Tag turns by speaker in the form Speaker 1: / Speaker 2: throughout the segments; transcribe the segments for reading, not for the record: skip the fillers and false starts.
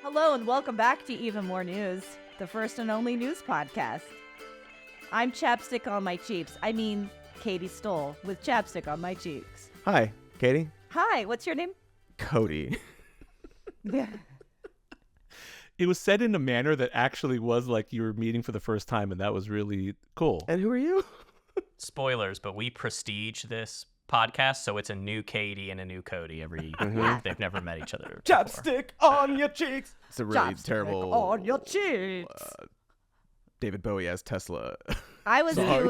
Speaker 1: Hello and welcome back to Even More News, the first and only news podcast. I'm chapstick on my cheeks. I mean, Katie Stoll with chapstick on my cheeks.
Speaker 2: Hi, Katie.
Speaker 1: Hi, what's your name?
Speaker 2: Cody.
Speaker 1: Yeah.
Speaker 3: It was said in a manner that actually was like you were meeting for the first time, and that was really cool.
Speaker 2: And who are you?
Speaker 4: Spoilers, but we prestige this podcast, so it's a new Katie and a new Cody every
Speaker 1: Yeah.
Speaker 4: They've never met each other before.
Speaker 2: Chapstick on your cheeks. It's a really
Speaker 1: Chapstick
Speaker 2: terrible
Speaker 1: on your cheeks.
Speaker 2: David Bowie as Tesla.
Speaker 1: I was
Speaker 2: song.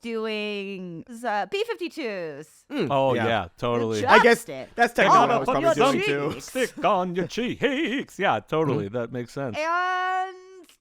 Speaker 1: doing B-52s.
Speaker 3: Oh, yeah, totally.
Speaker 1: Chapstick
Speaker 2: I guess that's technically what I was
Speaker 1: on
Speaker 2: probably
Speaker 1: your
Speaker 2: doing too.
Speaker 1: cheeks.
Speaker 3: Stick on your cheeks. Yeah, totally. That makes sense.
Speaker 1: And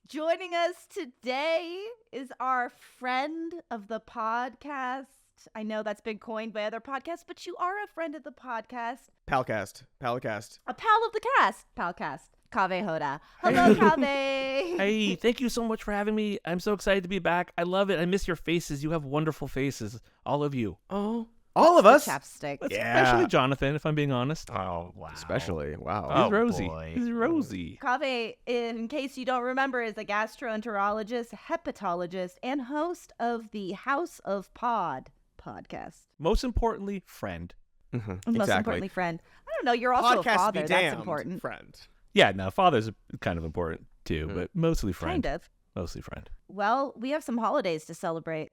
Speaker 1: joining us today is our friend of the podcast. I know that's been coined by other podcasts, but you are a friend of the podcast.
Speaker 2: Palcast.
Speaker 1: A pal of the cast. Palcast. Kaveh Hoda. Hello, Kaveh.
Speaker 3: Hey, thank you so much for having me. I'm so excited to be back. I love it. I miss your faces. You have wonderful faces, all of you.
Speaker 2: Oh, all of us?
Speaker 1: Chapstick.
Speaker 2: Yeah.
Speaker 3: Especially Jonathan, if I'm being honest.
Speaker 4: Oh, wow.
Speaker 2: Especially. Wow.
Speaker 4: Oh,
Speaker 3: He's rosy.
Speaker 4: boy.
Speaker 3: He's rosy.
Speaker 1: Kaveh, in case you don't remember, is a gastroenterologist, hepatologist, and host of the House of Pod podcast.
Speaker 3: Most importantly, friend.
Speaker 2: Mm-hmm.
Speaker 1: And most importantly, friend. I don't know, you're also
Speaker 2: Podcast
Speaker 1: a father.
Speaker 2: be
Speaker 1: That's
Speaker 2: damned,
Speaker 1: important.
Speaker 2: friend.
Speaker 3: Yeah, no, father's kind of important too, but mostly friend.
Speaker 1: Kind of.
Speaker 3: Mostly friend.
Speaker 1: Well, we have some holidays to celebrate.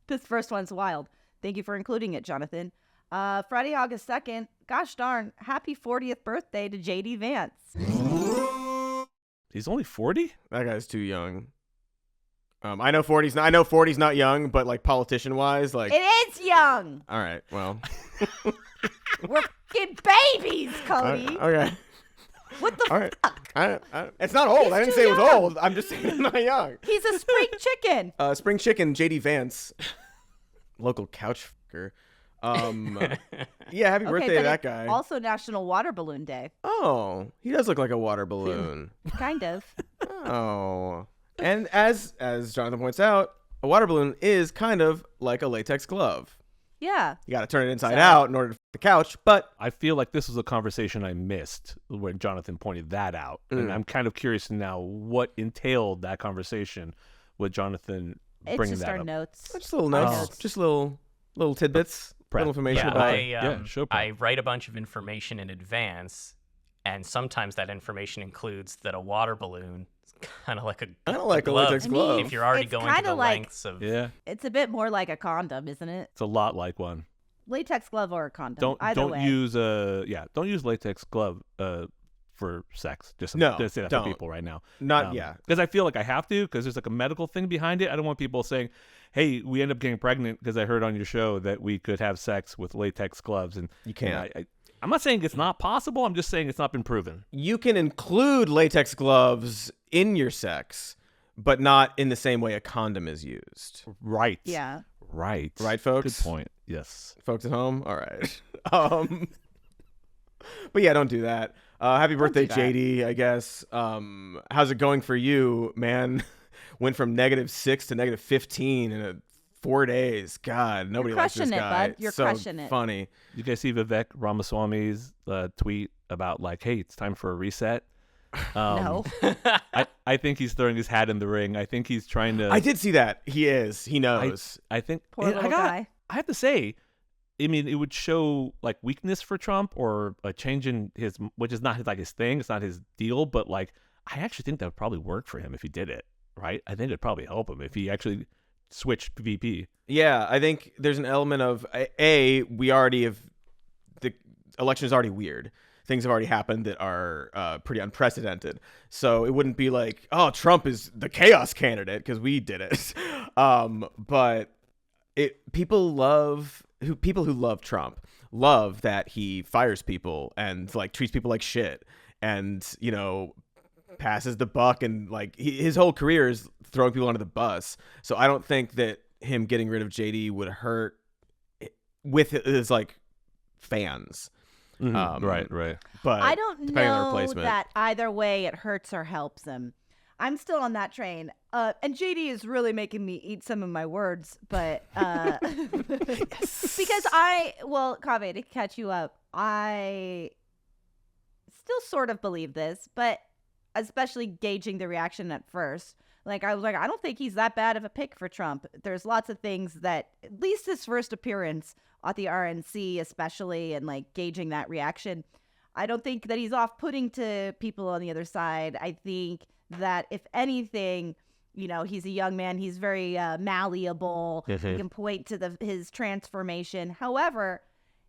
Speaker 1: This first one's wild. Thank you for including it, Jonathan. Friday, August 2nd. Gosh darn, happy 40th birthday to JD Vance.
Speaker 3: He's only 40?
Speaker 2: That guy's too young. I know 40's not young, but like politician wise, like
Speaker 1: It is young.
Speaker 2: all right, well.
Speaker 1: We're fucking babies, Cody.
Speaker 2: Okay.
Speaker 1: What the
Speaker 2: All right.
Speaker 1: fuck?
Speaker 2: It's not old.
Speaker 1: He's
Speaker 2: I didn't
Speaker 1: too
Speaker 2: say it was
Speaker 1: young.
Speaker 2: old. I'm just saying it's not young.
Speaker 1: He's a spring chicken.
Speaker 2: Spring Chicken, JD Vance, local couch fucker. Yeah, happy birthday to
Speaker 1: but
Speaker 2: that
Speaker 1: it's
Speaker 2: guy.
Speaker 1: Also National Water Balloon Day.
Speaker 2: Oh, he does look like a water balloon.
Speaker 1: Kind of.
Speaker 2: Oh, and as Jonathan points out, a water balloon is kind of like a latex glove.
Speaker 1: Yeah.
Speaker 2: You got to turn it inside
Speaker 1: So-
Speaker 2: out in order to the couch, but
Speaker 3: I feel like this was a conversation I missed when Jonathan pointed that out. And I'm kind of curious now what entailed that conversation with Jonathan
Speaker 1: It's
Speaker 3: bringing
Speaker 1: just
Speaker 3: that
Speaker 1: our
Speaker 3: up.
Speaker 1: notes.
Speaker 2: just little notes,
Speaker 1: Notes.
Speaker 2: just little tidbits,
Speaker 3: Prep.
Speaker 2: little information
Speaker 4: Yeah,
Speaker 2: about
Speaker 4: I,
Speaker 3: show prep.
Speaker 4: I write a bunch of information in advance, and sometimes that information includes that a water balloon is kind of like a
Speaker 2: Kinda like a
Speaker 4: glove.
Speaker 2: latex
Speaker 1: I mean,
Speaker 2: glove.
Speaker 4: If you're already
Speaker 1: it's
Speaker 4: going to
Speaker 1: kinda
Speaker 4: the
Speaker 1: like-
Speaker 4: lengths of
Speaker 3: Yeah,
Speaker 1: It's a bit more like a condom, isn't it?
Speaker 3: it's a lot like one.
Speaker 1: Latex glove or a condom.
Speaker 3: Don't
Speaker 1: Either way.
Speaker 3: use don't use latex glove for sex. Just
Speaker 2: No,
Speaker 3: to say that
Speaker 2: don't.
Speaker 3: for people right now.
Speaker 2: not yeah.
Speaker 3: Because I feel like I have to, because there's like a medical thing behind it. I don't want people saying, "Hey, we end up getting pregnant because I heard on your show that we could have sex with latex gloves." And
Speaker 2: You can't.
Speaker 3: I'm not saying it's not possible. I'm just saying it's not been proven.
Speaker 2: You can include latex gloves in your sex, but not in the same way a condom is used.
Speaker 3: Right.
Speaker 1: Yeah.
Speaker 3: Right.
Speaker 2: Right, folks?
Speaker 3: Good point. Yes.
Speaker 2: Folks at home? All right. But yeah, don't do that. Happy birthday,
Speaker 1: do that.
Speaker 2: JD, I guess. How's it going for you, man? Went from -6 to -15 in 4 days. God, nobody likes this
Speaker 1: crushing it,
Speaker 2: guy.
Speaker 1: bud. You're
Speaker 2: so
Speaker 1: crushing it.
Speaker 2: funny.
Speaker 3: You guys see Vivek Ramaswamy's tweet about like, "Hey, it's time for a reset."
Speaker 1: No.
Speaker 3: I think he's throwing his hat in the ring. I think he's trying to.
Speaker 2: I did see that. He is. He knows.
Speaker 3: I think
Speaker 1: Poor little guy.
Speaker 3: I have to say, I mean, it would show like weakness for Trump or a change in his, which is not his thing. It's not his deal. But like, I actually think that would probably work for him if he did it. Right? I think it'd probably help him if he actually switched VP.
Speaker 2: Yeah, I think there's an element of we already have the election is already weird. Things have already happened that are pretty unprecedented. So it wouldn't be like, oh, Trump is the chaos candidate because we did it. But people who love Trump love that he fires people and like treats people like shit and passes the buck and like his whole career is throwing people under the bus. So I don't think that him getting rid of JD would hurt with his like fans.
Speaker 3: Right.
Speaker 2: But
Speaker 1: I don't
Speaker 2: depending on the
Speaker 1: know
Speaker 2: replacement.
Speaker 1: that either way it hurts or helps him. I'm still on that train. And JD is really making me eat some of my words, but because Kaveh, to catch you up, I still sort of believe this, but especially gauging the reaction at first. Like, I was like, I don't think he's that bad of a pick for Trump. There's lots of things that, at least his first appearance at the RNC especially, and like gauging that reaction, I don't think that he's off-putting to people on the other side. I think that if anything, you know, he's a young man. He's very malleable. He can point to his transformation. However,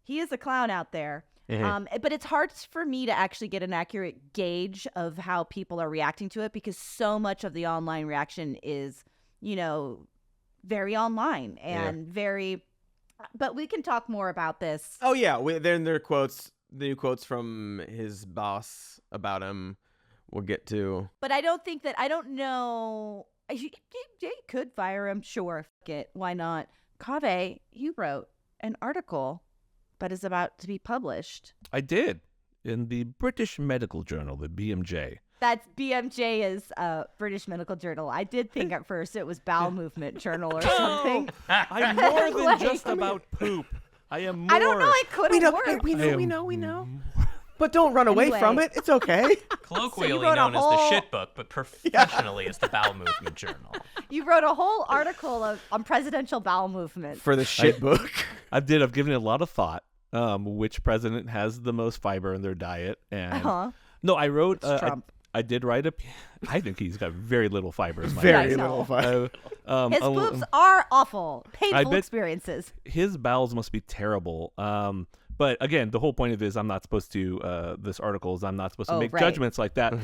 Speaker 1: he is a clown out there. But it's hard for me to actually get an accurate gauge of how people are reacting to it, because so much of the online reaction is, you know, very online and very. But we can talk more about this.
Speaker 2: Oh yeah, then there are quotes, the new quotes from his boss about him. We'll get to.
Speaker 1: But I don't know. You could fire him, sure. Fuck it, why not? Kaveh, you wrote an article that is about to be published.
Speaker 3: I did, in the British Medical Journal, the BMJ.
Speaker 1: That's BMJ is British Medical Journal. I did think at first it was Bowel Movement Journal or something.
Speaker 3: I'm more than just about poop. I am more.
Speaker 1: I don't know. I couldn't work.
Speaker 2: We know. But don't run away from it. It's okay.
Speaker 4: Colloquially
Speaker 1: wrote a
Speaker 4: known as the shit book, but professionally as the Bowel Movement Journal.
Speaker 1: You wrote a whole article on presidential bowel movement.
Speaker 2: For the shit book.
Speaker 3: I've given it a lot of thought. Which president has the most fiber in their diet? And no, I wrote.
Speaker 1: Trump.
Speaker 3: I did write I think he's got very little fiber. In my
Speaker 2: Very
Speaker 3: diet.
Speaker 2: little fiber.
Speaker 1: His boobs are awful. Painful experiences.
Speaker 3: His bowels must be terrible. But again, the whole point of it is I'm not supposed to. This article is I'm not supposed to make judgments like that.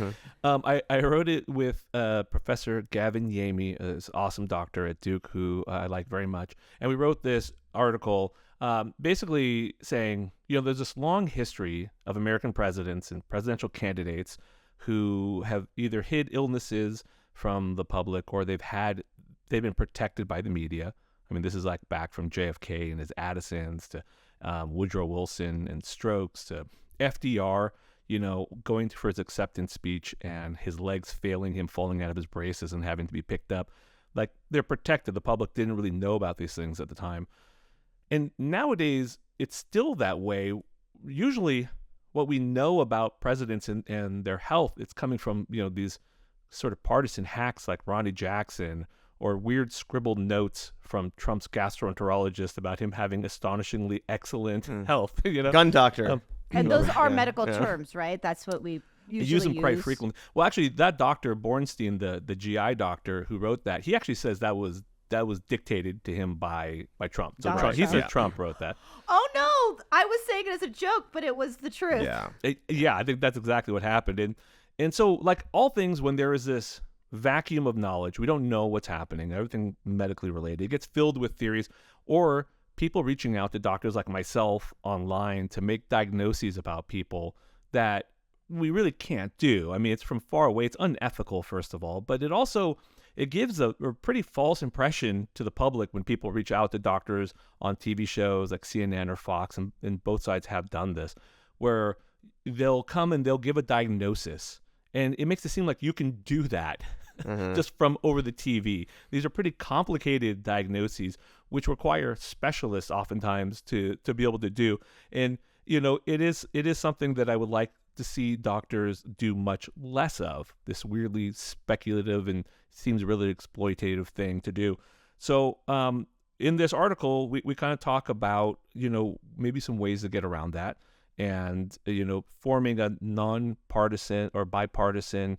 Speaker 3: I wrote it with Professor Gavin Yamey, an awesome doctor at Duke who I like very much, and we wrote this article. Basically saying, you know, there's this long history of American presidents and presidential candidates who have either hid illnesses from the public or they've been protected by the media. I mean, this is like back from JFK and his Addisons to Woodrow Wilson and strokes to FDR, you know, going for his acceptance speech and his legs failing him, falling out of his braces and having to be picked up. Like, they're protected. The public didn't really know about these things at the time. And nowadays, it's still that way. Usually, what we know about presidents and their health, it's coming from, you know, these sort of partisan hacks like Ronnie Jackson, or weird scribbled notes from Trump's gastroenterologist about him having astonishingly excellent health. You know,
Speaker 2: gun doctor.
Speaker 1: And those are medical terms, right? That's what we usually
Speaker 3: use them quite frequently. Well, actually, that Dr. Bornstein, the GI doctor who wrote that, he actually says that was dictated to him by Trump. So he said Trump wrote that.
Speaker 1: Oh no, I was saying it as a joke, but it was the truth.
Speaker 3: Yeah, I think that's exactly what happened. And so, like all things, when there is this vacuum of knowledge, we don't know what's happening. Everything medically related, it gets filled with theories or people reaching out to doctors like myself online to make diagnoses about people that we really can't do. I mean, it's from far away. It's unethical, first of all, but it gives a pretty false impression to the public when people reach out to doctors on TV shows like CNN or Fox, and both sides have done this, where they'll come and they'll give a diagnosis, and it makes it seem like you can do that just from over the TV. These are pretty complicated diagnoses, which require specialists oftentimes to be able to do. And, you know, it is something that I would like to see doctors do much less of, this weirdly speculative and seems really exploitative thing to do. So in this article, we kind of talk about, you know, maybe some ways to get around that, and, you know, forming a non-partisan or bipartisan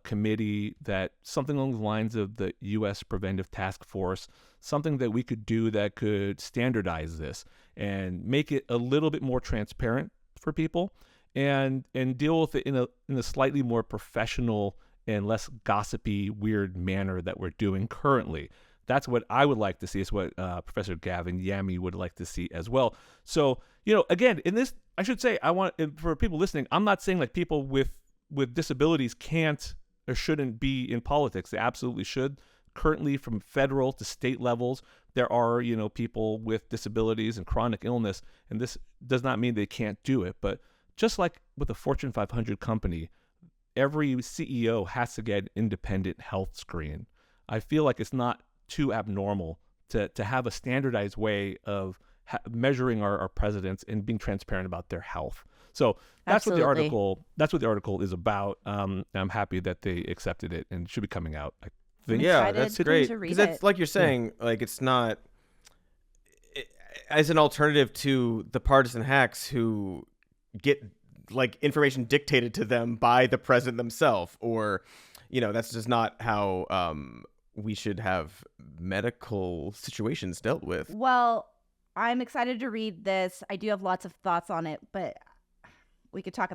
Speaker 3: committee, that something along the lines of the U.S. Preventive Task Force, something that we could do that could standardize this and make it a little bit more transparent for people, and deal with it in a slightly more professional and less gossipy, weird manner that we're doing currently. That's what I would like to see. It's what Professor Gavin Yamey would like to see as well. So, you know, again, in this, I should say, I want, for people listening, I'm not saying like people with disabilities can't or shouldn't be in politics. They absolutely should. Currently, from federal to state levels, there are, you know, people with disabilities and chronic illness, and this does not mean they can't do it. But just like with a Fortune 500 company, every CEO has to get an independent health screen. I feel like it's not too abnormal to have a standardized way of measuring our presidents and being transparent about their health. So that's
Speaker 1: Absolutely.
Speaker 3: what the article is about. I'm happy that they accepted it and it should be coming out. I think.
Speaker 2: Yeah,
Speaker 1: excited
Speaker 2: that's great.
Speaker 1: to read
Speaker 2: Because that's
Speaker 1: it.
Speaker 2: like you're saying, like it's not as an alternative to the partisan hacks who get like information dictated to them by the president themselves, or that's just not how we should have medical situations dealt with.
Speaker 1: Well, I'm excited to read this. I do have lots of thoughts on it, but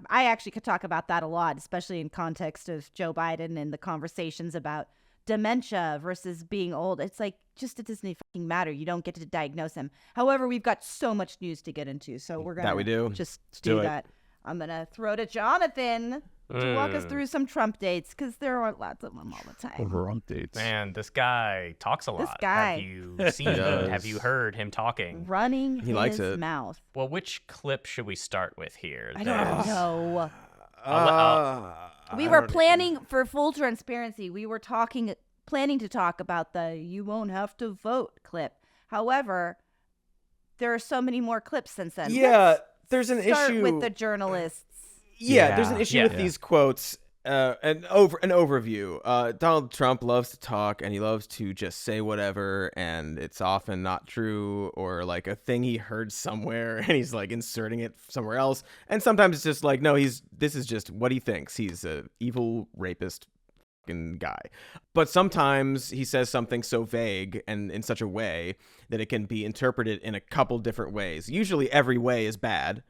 Speaker 1: I actually could talk about that a lot, especially in context of Joe Biden and the conversations about dementia versus being old. It's like, just it doesn't fucking matter. You don't get to diagnose him. However, we've got so much news to get into, so we're gonna
Speaker 2: That we do.
Speaker 1: just
Speaker 3: do
Speaker 1: do
Speaker 3: it.
Speaker 1: that. I'm gonna throw to Jonathan to walk us through some Trump dates, because there aren't lots of them all the time.
Speaker 3: Over updates.
Speaker 4: Man, this guy talks a lot.
Speaker 1: This guy.
Speaker 4: Have you seen
Speaker 2: He
Speaker 4: him?
Speaker 2: does.
Speaker 4: Have you heard him talking?
Speaker 1: Running
Speaker 2: He likes
Speaker 1: his
Speaker 2: it.
Speaker 1: mouth.
Speaker 4: Well, which clip should we start with here?
Speaker 1: I don't know. We
Speaker 2: I
Speaker 1: were
Speaker 2: don't
Speaker 1: planning, for full transparency, we were planning to talk about the "you won't have to vote" clip. However, there are so many more clips since then.
Speaker 2: Yeah,
Speaker 1: Let's
Speaker 2: there's an
Speaker 1: start
Speaker 2: issue
Speaker 1: with the journalists.
Speaker 2: Yeah, there's an
Speaker 3: Yeah,
Speaker 2: issue
Speaker 3: yeah.
Speaker 2: with these quotes. An overview. Donald Trump loves to talk, and he loves to just say whatever, and it's often not true, or like a thing he heard somewhere, and he's like inserting it somewhere else. And sometimes it's just like, no, this is just what he thinks. He's a evil rapist fucking guy. But sometimes he says something so vague and in such a way that it can be interpreted in a couple different ways. Usually, every way is bad.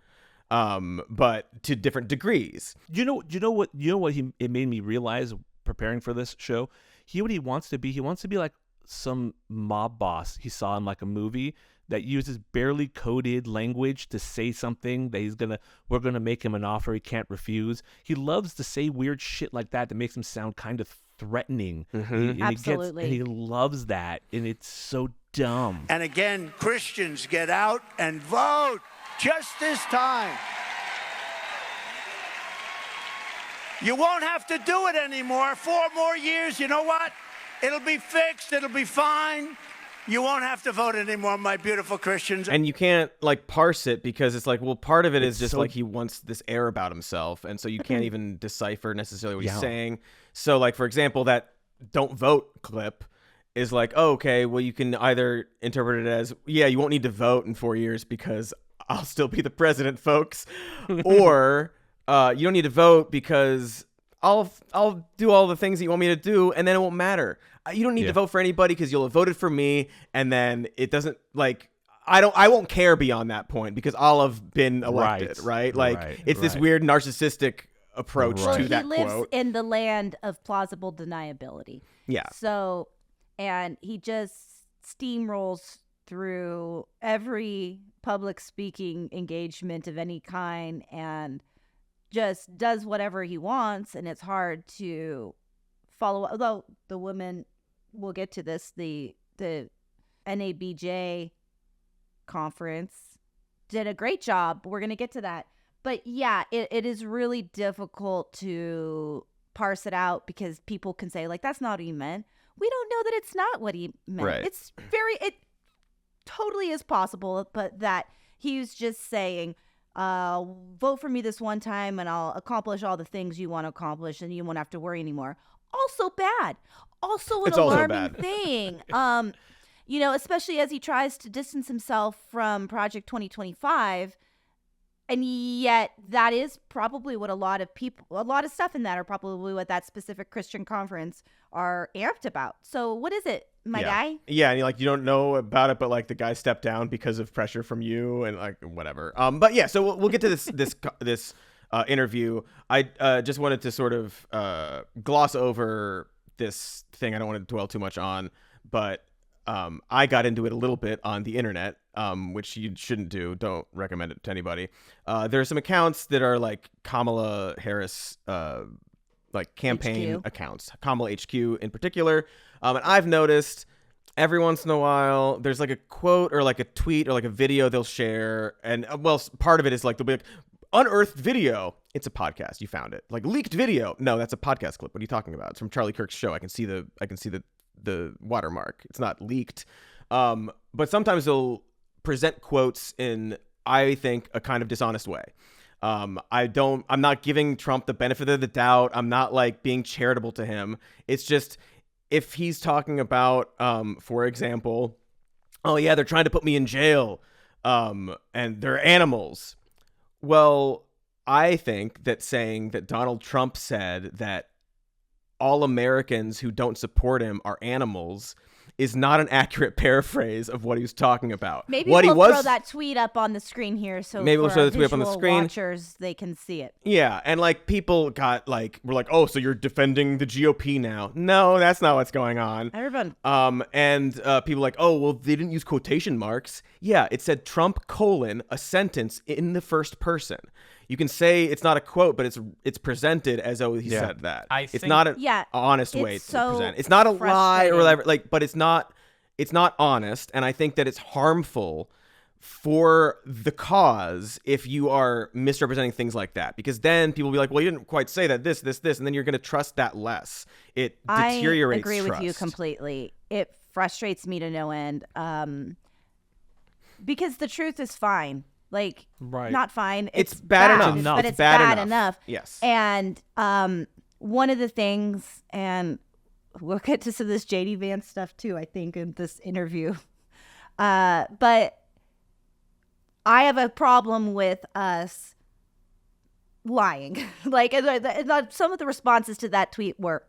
Speaker 2: But to different degrees.
Speaker 3: You know what it made me realize preparing for this show? What he wants to be? He wants to be like some mob boss he saw in like a movie that uses barely coded language to say something that we're gonna make him an offer he can't refuse. He loves to say weird shit like that makes him sound kind of threatening. And
Speaker 1: Absolutely.
Speaker 3: he loves that, and it's so dumb.
Speaker 5: And again, Christians, get out and vote. Just this time. You won't have to do it anymore. 4 more years, you know what? It'll be fixed. It'll be fine. You won't have to vote anymore, my beautiful Christians.
Speaker 2: And you can't like parse it because it's like, well, part of it is just
Speaker 3: so-
Speaker 2: like he wants this air about himself. And so you can't even decipher necessarily what he's
Speaker 3: Yeah.
Speaker 2: saying. So like, for example, that "don't vote" clip is like, oh, okay, well, you can either interpret it as, yeah, you won't need to vote in 4 years because I'll still be the president, folks. Or you don't need to vote because I'll do all the things that you want me to do, and then it won't matter. You don't need to vote for anybody because you'll have voted for me, and then it doesn't like I won't care beyond that point because I'll have been elected, right? Like it's this weird narcissistic approach
Speaker 1: Well,
Speaker 2: to
Speaker 1: he
Speaker 2: that
Speaker 1: lives
Speaker 2: quote.
Speaker 1: in the land of plausible deniability.
Speaker 2: Yeah.
Speaker 1: So, and he just steamrolls through every public speaking engagement of any kind and just does whatever he wants, and it's hard to follow. Although the woman, we'll get to this, the NABJ conference did a great job. We're going to get to that. But yeah, it is really difficult to parse it out because people can say, like, that's not what he meant. We don't know that it's not what he meant.
Speaker 2: Right.
Speaker 1: It totally is possible, but that he was just saying, vote for me this one time and I'll accomplish all the things you want to accomplish and you won't have to worry anymore. Also bad. Also an
Speaker 2: It's also
Speaker 1: alarming
Speaker 2: bad.
Speaker 1: thing. Especially as he tries to distance himself from Project 2025. And yet that is probably what a lot of stuff in that are probably what that specific Christian conference are amped about. So what is it, my guy?
Speaker 2: Yeah, and you don't know about it, but like the guy stepped down because of pressure from you and like whatever. But yeah, so we'll get to this interview. I just wanted to sort of gloss over this thing. I don't want to dwell too much on, but I got into it a little bit on the internet, which you shouldn't do. Don't recommend it to anybody. There are some accounts that are like Kamala Harris, like campaign
Speaker 1: HQ.
Speaker 2: accounts, Kamala HQ in particular. And I've noticed every once in a while there's like a quote or like a tweet or like a video they'll share. And part of it is like they'll be like, unearthed video. It's a podcast. You found it. Like leaked video. No, that's a podcast clip. What are you talking about? It's from Charlie Kirk's show. I can see the watermark. It's not leaked. But sometimes they'll present quotes in, I think, a kind of dishonest way. I'm not giving Trump the benefit of the doubt. I'm not like being charitable to him. It's just, if he's talking about, for example, oh yeah, they're trying to put me in jail, and they're animals. Well, I think that saying that Donald Trump said that all Americans who don't support him are animals is not an accurate paraphrase of what he was talking about.
Speaker 1: Maybe
Speaker 2: what
Speaker 1: we'll
Speaker 2: he was,
Speaker 1: throw that tweet up on the screen here, so
Speaker 2: maybe we'll
Speaker 1: for
Speaker 2: throw
Speaker 1: our
Speaker 2: the tweet up on the
Speaker 1: visual
Speaker 2: screen.
Speaker 1: watchers, they can see it.
Speaker 2: Yeah, and like people were like, oh, so you're defending the GOP now? No, that's not what's going on.
Speaker 1: Everyone.
Speaker 2: And people like, oh, well, they didn't use quotation marks. Yeah, it said Trump : a sentence in the first person. You can say it's not a quote, but it's presented as though he said that. It's not an honest way to present. It's not a lie or whatever. Like, but it's not honest, and I think that it's harmful for the cause if you are misrepresenting things like that, because then people will be like, well, you didn't quite say that, this, and then you're going to trust that less. It deteriorates
Speaker 1: I agree
Speaker 2: trust.
Speaker 1: with you completely. It frustrates me to no end, because the truth is fine. Like, not fine.
Speaker 2: It's bad enough.
Speaker 1: But it's bad enough.
Speaker 2: Yes.
Speaker 1: And one of the things, and we'll get to some of this JD Vance stuff too, I think, in this interview. But I have a problem with us lying. Like, some of the responses to that tweet were,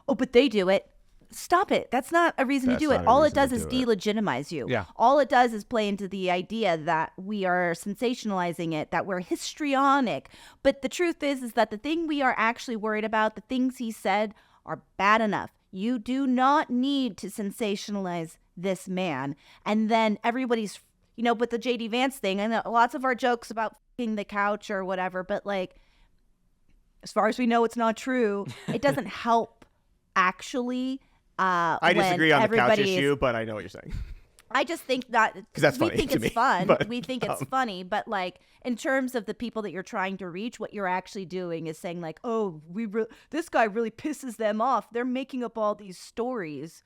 Speaker 1: oh, but they do it. Stop it. That's not a reason to do it. All it does is delegitimize you.
Speaker 3: Yeah.
Speaker 1: All it does is play into the idea that we are sensationalizing it, that we're histrionic. But the truth is that the thing we are actually worried about, the things he said, are bad enough. You do not need to sensationalize this man. And then everybody's, with the JD Vance thing, and lots of our jokes about f***ing the couch or whatever, but like, as far as we know, it's not true. It doesn't help actually.
Speaker 2: I disagree on the couch issue, but I know what you're saying.
Speaker 1: I just think that, because
Speaker 2: that's funny
Speaker 1: we think
Speaker 2: to
Speaker 1: it's
Speaker 2: me,
Speaker 1: fun.
Speaker 2: but,
Speaker 1: We think it's funny, but like, in terms of the people that you're trying to reach, what you're actually doing is saying like, oh, this guy really pisses them off. They're making up all these stories.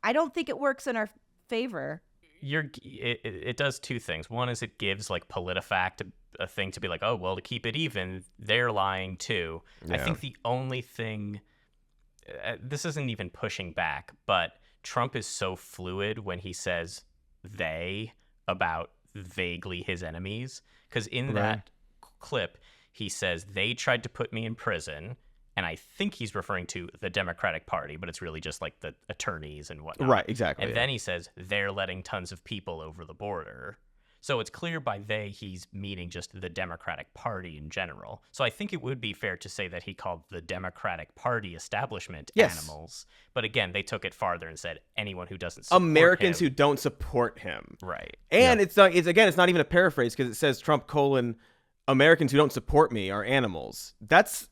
Speaker 1: I don't think it works in our favor.
Speaker 4: It does two things. One is it gives like PolitiFact a thing to be like, oh, well, to keep it even, they're lying too. Yeah. I think the only thing, this isn't even pushing back, but Trump is so fluid when he says they about vaguely his enemies. Because in that clip, he says they tried to put me in prison. And I think he's referring to the Democratic Party, but it's really just like the attorneys and whatnot.
Speaker 2: Right, exactly.
Speaker 4: And then he says they're letting tons of people over the border. So it's clear by they, he's meaning just the Democratic Party in general. So I think it would be fair to say that he called the Democratic Party establishment animals. But again, they took it farther and said anyone who doesn't support
Speaker 2: Americans
Speaker 4: him.
Speaker 2: who don't support him.
Speaker 4: Right.
Speaker 2: And it's not even a paraphrase, because it says Trump : Americans who don't support me are animals. That's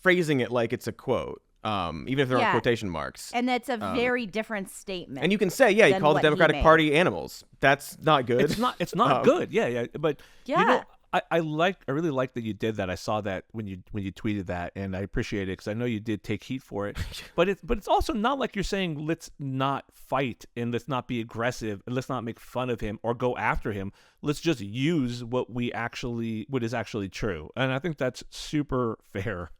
Speaker 2: phrasing it like it's a quote. Even if there are quotation marks.
Speaker 1: And that's a very different statement.
Speaker 2: And you can say, you call the Democratic Party animals. That's not good.
Speaker 3: It's not good. Yeah. But I really like that you did that. I saw that when you tweeted that, and I appreciate it because I know you did take heat for it. but it's also not like you're saying let's not fight and let's not be aggressive and let's not make fun of him or go after him. Let's just use what is actually true. And I think that's super fair.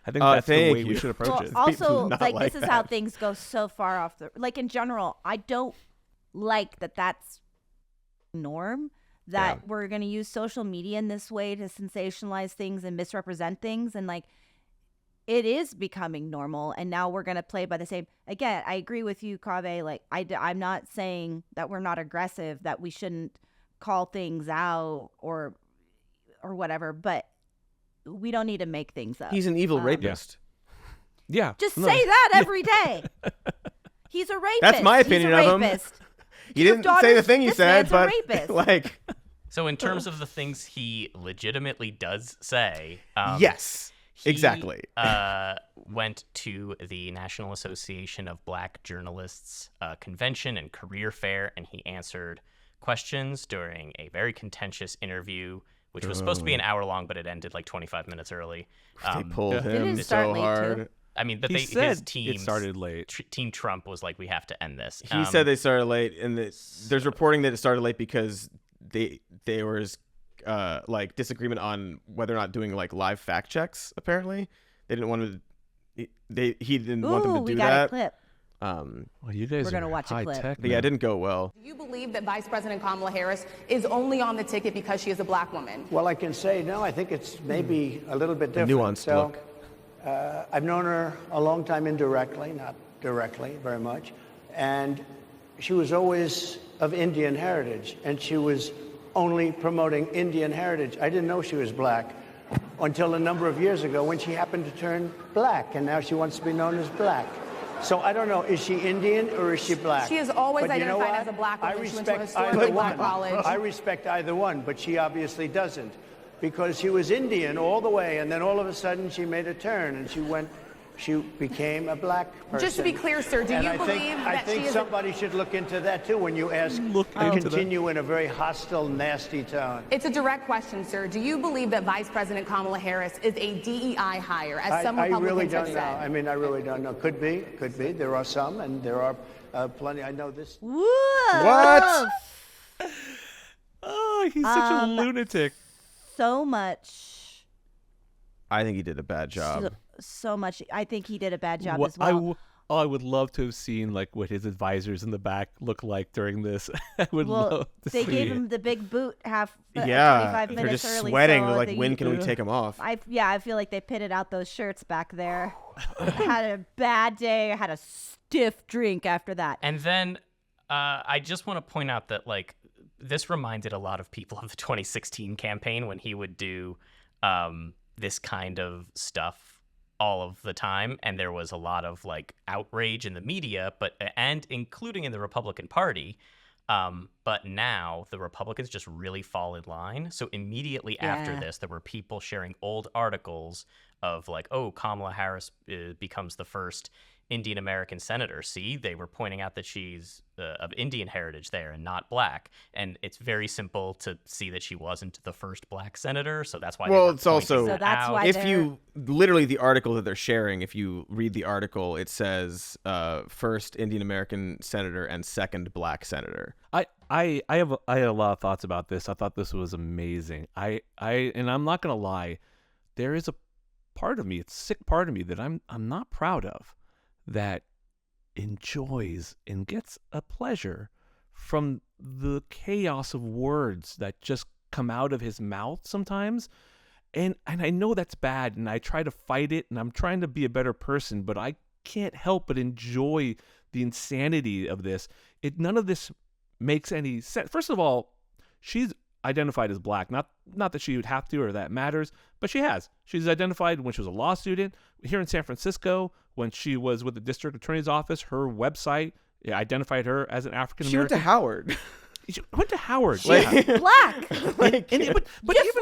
Speaker 3: I think that's the way we should approach it.
Speaker 1: Also,
Speaker 2: this
Speaker 1: is how things go so far off in general, I don't like that's norm, that we're going to use social media in this way to sensationalize things and misrepresent things. And it is becoming normal. And now we're going to play by the same. Again, I agree with you, Kaveh. I'm not saying that we're not aggressive, that we shouldn't call things out or whatever, but we don't need to make things up.
Speaker 2: He's an evil rapist.
Speaker 3: Yeah.
Speaker 1: Just say that every day. He's a rapist.
Speaker 2: That's my opinion of him. He didn't say the thing he said, but
Speaker 4: So in terms of the things he legitimately does say,
Speaker 2: yes, exactly.
Speaker 4: Went to the National Association of Black Journalists convention and career fair, and he answered questions during a very contentious interview, which was supposed to be an hour long, but it ended like 25 minutes early.
Speaker 2: They pulled him so hard.
Speaker 4: I mean, but his team
Speaker 3: started late.
Speaker 4: Team Trump was like, we have to end this.
Speaker 2: He said they started late, and there's reporting that it started late because they were disagreement on whether or not doing like live fact checks. Apparently, they didn't want to. He didn't want them to do
Speaker 1: we got
Speaker 2: that.
Speaker 1: a clip.
Speaker 3: Well, you guys
Speaker 1: We're gonna
Speaker 3: are
Speaker 1: watch a
Speaker 3: high
Speaker 1: clip.
Speaker 3: tech.
Speaker 2: But yeah, it didn't go well.
Speaker 6: Do you believe that Vice President Kamala Harris is only on the ticket because she is a black woman?
Speaker 5: Well, I can say no. I think it's maybe a little bit different.
Speaker 2: Nuanced look.
Speaker 5: I've known her a long time indirectly, not directly very much, and she was always of Indian heritage, and she was only promoting Indian heritage. I didn't know she was black until a number of years ago when she happened to turn black, and now she wants to be known as black. So I don't know, is she Indian or is she black?
Speaker 6: She is always
Speaker 5: But you know
Speaker 6: identified
Speaker 5: what?
Speaker 6: as a black woman.
Speaker 5: I
Speaker 6: She went to a
Speaker 5: respect
Speaker 6: historically
Speaker 5: either
Speaker 6: black
Speaker 5: one.
Speaker 6: college.
Speaker 5: I respect either one, but she obviously doesn't. Because she was Indian all the way, and then all of a sudden she made a turn, and she became a black person.
Speaker 6: Just to be clear, sir, do
Speaker 5: And
Speaker 6: you
Speaker 5: I
Speaker 6: believe
Speaker 5: think,
Speaker 6: that
Speaker 5: I think
Speaker 6: she is
Speaker 5: somebody should look into that too when you ask and continue in a very hostile, nasty tone.
Speaker 6: It's a direct question, sir. Do you believe that Vice President Kamala Harris is a DEI hire, as some
Speaker 5: I
Speaker 6: Republicans
Speaker 5: really
Speaker 6: have
Speaker 5: don't know.
Speaker 6: said?
Speaker 5: I mean, I really don't know. Could be. There are some, and there are plenty. I know this.
Speaker 1: What?
Speaker 3: Oh, he's such a lunatic.
Speaker 1: So much.
Speaker 2: I think he did a bad job.
Speaker 1: So much. I think he did a bad job
Speaker 3: What
Speaker 1: as well.
Speaker 3: I would love to have seen like what his advisors in the back look like during this. I would love to
Speaker 1: they
Speaker 3: see
Speaker 1: gave
Speaker 3: it.
Speaker 1: him the big boot 25
Speaker 2: They're
Speaker 1: minutes
Speaker 2: just
Speaker 1: early.
Speaker 2: sweating.
Speaker 1: So
Speaker 2: They're like,
Speaker 1: they-
Speaker 2: when can we take them off?
Speaker 1: I feel like they pitted out those shirts back there. Had a bad day. I had a stiff drink after that.
Speaker 4: And then I just want to point out that like this reminded a lot of people of the 2016 campaign when he would do this kind of stuff all of the time, and there was a lot of like outrage in the media, and including in the Republican Party. But now the Republicans just really fall in line. So immediately after this, there were people sharing old articles of like, oh, Kamala Harris becomes the first Indian American senator. See, they were pointing out that she's of Indian heritage there and not black. And it's very simple to see that she wasn't the first black senator. So that's why.
Speaker 2: Well,
Speaker 4: they were
Speaker 2: it's also
Speaker 4: pointing
Speaker 1: So
Speaker 4: that
Speaker 1: that's
Speaker 4: out.
Speaker 1: why
Speaker 2: if
Speaker 1: they're-
Speaker 2: you literally the article that they're sharing, if you read the article, it says first Indian American senator and second black senator.
Speaker 3: I had a lot of thoughts about this. I thought this was amazing. And I'm not gonna lie, there is a part of me, it's a sick part of me that I'm not proud of, that enjoys and gets a pleasure from the chaos of words that just come out of his mouth sometimes. And I know that's bad, and I try to fight it, and I'm trying to be a better person, but I can't help but enjoy the insanity of this. None of this makes any sense. First of all, she's identified as black. Not that she would have to or that matters, but she has. She's identified when she was a law student here in San Francisco, when she was with the district attorney's office. Her website identified her as an African
Speaker 2: She went
Speaker 3: American.
Speaker 2: to Howard.
Speaker 3: She went to Howard.
Speaker 2: Like-
Speaker 3: Yeah.
Speaker 1: Black.
Speaker 2: Like,
Speaker 3: But
Speaker 1: Just
Speaker 3: even,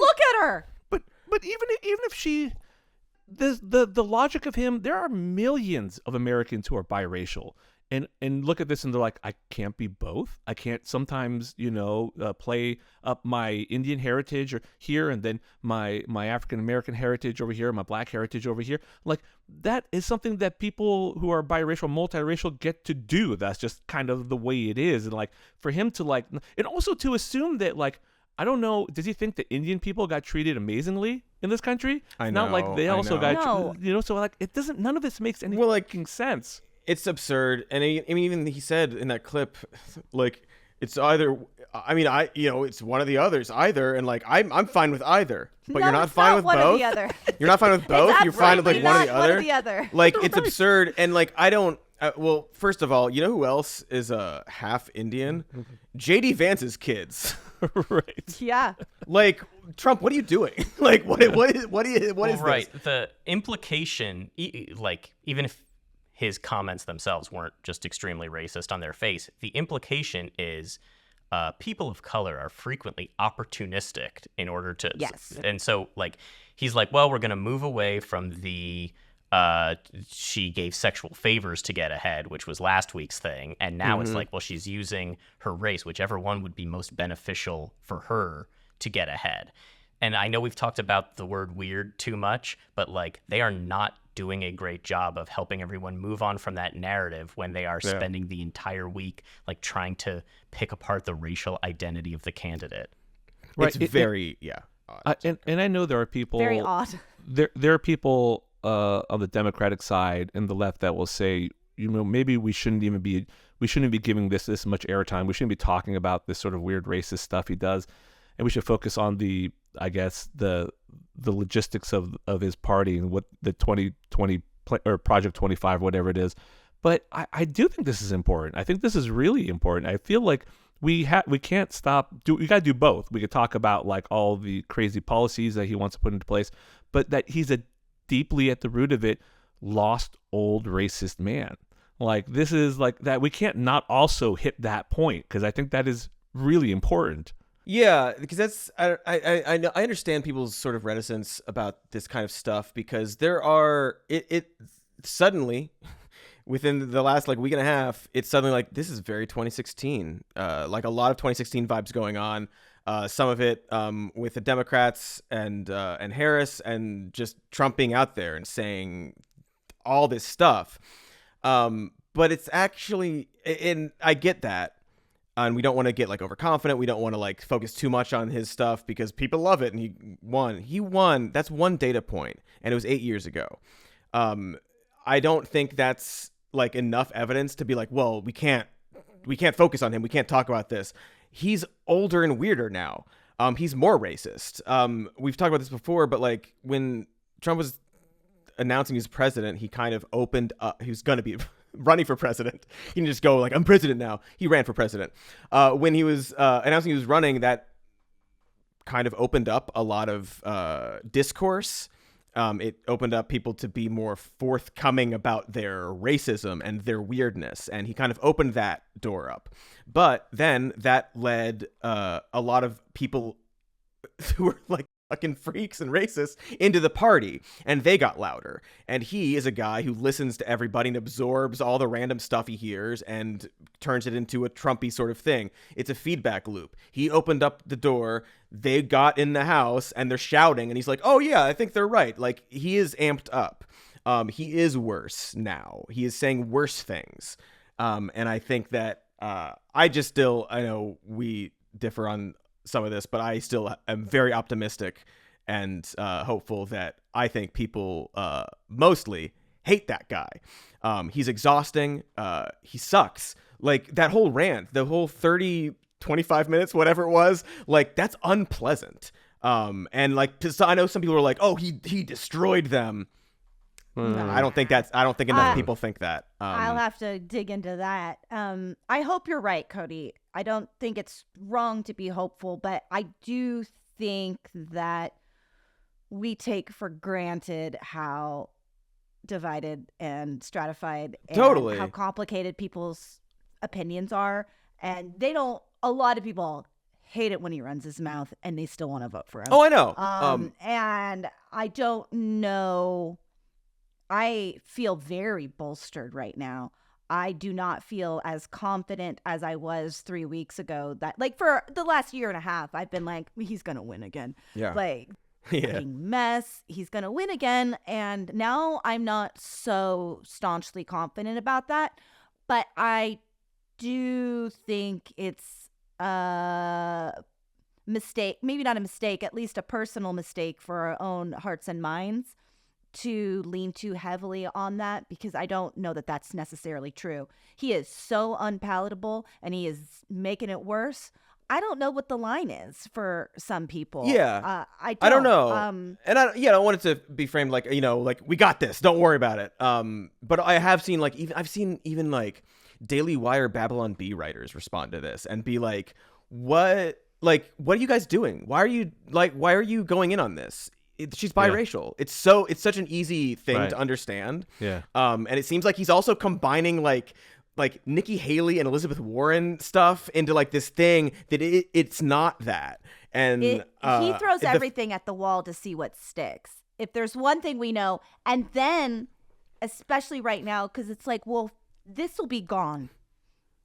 Speaker 1: look at her.
Speaker 3: but even if she, the logic of him, there are millions of Americans who are biracial. And look at this and they're like, I can't be both. I can't sometimes, play up my Indian heritage or here and then my African American heritage over here, my black heritage over here. Like, that is something that people who are biracial, multiracial get to do. That's just kind of the way it is. And like, for him to like, and also to assume that like, I don't know, does he think that Indian people got treated amazingly in this country?
Speaker 2: I
Speaker 3: Not
Speaker 2: know,
Speaker 3: like they
Speaker 2: I
Speaker 3: also
Speaker 2: know.
Speaker 3: got, so like, it doesn't, none of this makes any fucking sense.
Speaker 2: It's absurd. And I mean, even he said in that clip, like, it's either, I mean, it's one of the others, either. And like, I'm fine with either, but
Speaker 1: No,
Speaker 2: you're not
Speaker 1: it's
Speaker 2: fine
Speaker 1: not
Speaker 2: with
Speaker 1: one
Speaker 2: both.
Speaker 1: or the other.
Speaker 2: You're not fine with both.
Speaker 1: It's
Speaker 2: You're fine with like
Speaker 1: absolutely
Speaker 2: one or the
Speaker 1: not
Speaker 2: other.
Speaker 1: one or the other.
Speaker 2: Like, it's absurd. And like, I don't. Well, first of all, you know who else is half Indian? JD Vance's kids.
Speaker 3: Right.
Speaker 1: Yeah.
Speaker 2: Like, Trump, what are you doing? Like, what is
Speaker 4: right.
Speaker 2: this?
Speaker 4: The implication, like, even if his comments themselves weren't just extremely racist on their face, the implication is people of color are frequently opportunistic in order to.
Speaker 1: Yes.
Speaker 4: And so, like, he's like, well, we're going to move away from the. She gave sexual favors to get ahead, which was last week's thing. And now it's like, well, she's using her race, whichever one would be most beneficial for her to get ahead. And I know we've talked about the word weird too much, but like, they are not doing a great job of helping everyone move on from that narrative when they are spending the entire week like trying to pick apart the racial identity of the candidate.
Speaker 3: Right.
Speaker 2: It's very odd.
Speaker 3: And I know there are people
Speaker 1: Very odd.
Speaker 3: There are people on the Democratic side and the left that will say, maybe we shouldn't be giving this much airtime. We shouldn't be talking about this sort of weird racist stuff he does, and we should focus on the logistics of his party and what the 2020 or Project 25, whatever it is. But I do think this is important. I think this is really important. I feel like we can't stop. We got to do both. We could talk about like all the crazy policies that he wants to put into place, but that he's a deeply at the root of it, lost old racist man. Like this is like that. We can't not also hit that point because I think that is really important.
Speaker 2: Yeah, because that's I know I understand people's sort of reticence about this kind of stuff because there are it suddenly within the last like week and a half, it's suddenly like this is very 2016. Like a lot of 2016 vibes going on. Some of it with the Democrats and Harris and just Trump being out there and saying all this stuff. But it's actually, and I get that. And we don't want to get like overconfident. We don't want to like focus too much on his stuff because people love it. And he won. That's one data point, and it was 8 years ago. I don't think that's like enough evidence to be like, well, we can't focus on him. We can't talk about this. He's older and weirder now. He's more racist. We've talked about this before, but like when Trump was announcing he's president, he kind of opened up. He was going to be running for president. He didn't just go like, I'm president now. He ran for president. When he was announcing he was running, that kind of opened up a lot of discourse. It opened up people to be more forthcoming about their racism and their weirdness. And he kind of opened that door up. But then that led a lot of people who were like fucking freaks and racists into the party, and they got louder. And he is a guy who listens to everybody and absorbs all the random stuff he hears and turns it into a Trumpy sort of thing. It's a feedback loop. He opened up the door, they got in the house, and they're shouting, and he's like, oh yeah, I think they're right. Like, he is amped up. He is worse now. He is saying worse things. And I think that I know we differ on some of this, but I still am very optimistic and hopeful that I think people mostly hate that guy. He's exhausting. He sucks. Like that whole rant, the whole 25 minutes, whatever it was, like that's unpleasant. And like, I know some people are like, oh, he destroyed them. I don't think enough people think that.
Speaker 1: I'll have to dig into that. I hope you're right, Cody. I don't think it's wrong to be hopeful, but I do think that we take for granted how divided and stratified and
Speaker 2: totally
Speaker 1: how complicated people's opinions are. And a lot of people hate it when he runs his mouth and they still want to vote for him.
Speaker 2: Oh, I know.
Speaker 1: And I don't know. I feel very bolstered right now. I do not feel as confident as I was 3 weeks ago that like for the last year and a half, I've been like, he's going to win again.
Speaker 2: Yeah.
Speaker 1: Like
Speaker 2: Yeah.
Speaker 1: fucking mess. He's going to win again. And now I'm not so staunchly confident about that. But I do think it's a mistake, maybe not a mistake, at least a personal mistake for our own hearts and minds to lean too heavily on that, because I don't know that that's necessarily true. He is so unpalatable and he is making it worse. I don't know what the line is for some people.
Speaker 2: Yeah.
Speaker 1: I
Speaker 2: don't know. And I want it to be framed like, like we got this, don't worry about it. But I have seen like, I've seen even like Daily Wire Babylon Bee writers respond to this and be like, what are you guys doing? Why are you going in on this? She's biracial. Yeah. It's such an easy thing to understand.
Speaker 3: Yeah.
Speaker 2: And it seems like he's also combining like Nikki Haley and Elizabeth Warren stuff into like this thing that it's not that. And
Speaker 1: he throws everything at the wall to see what sticks. If there's one thing we know, and then especially right now, because it's like, well, this will be gone.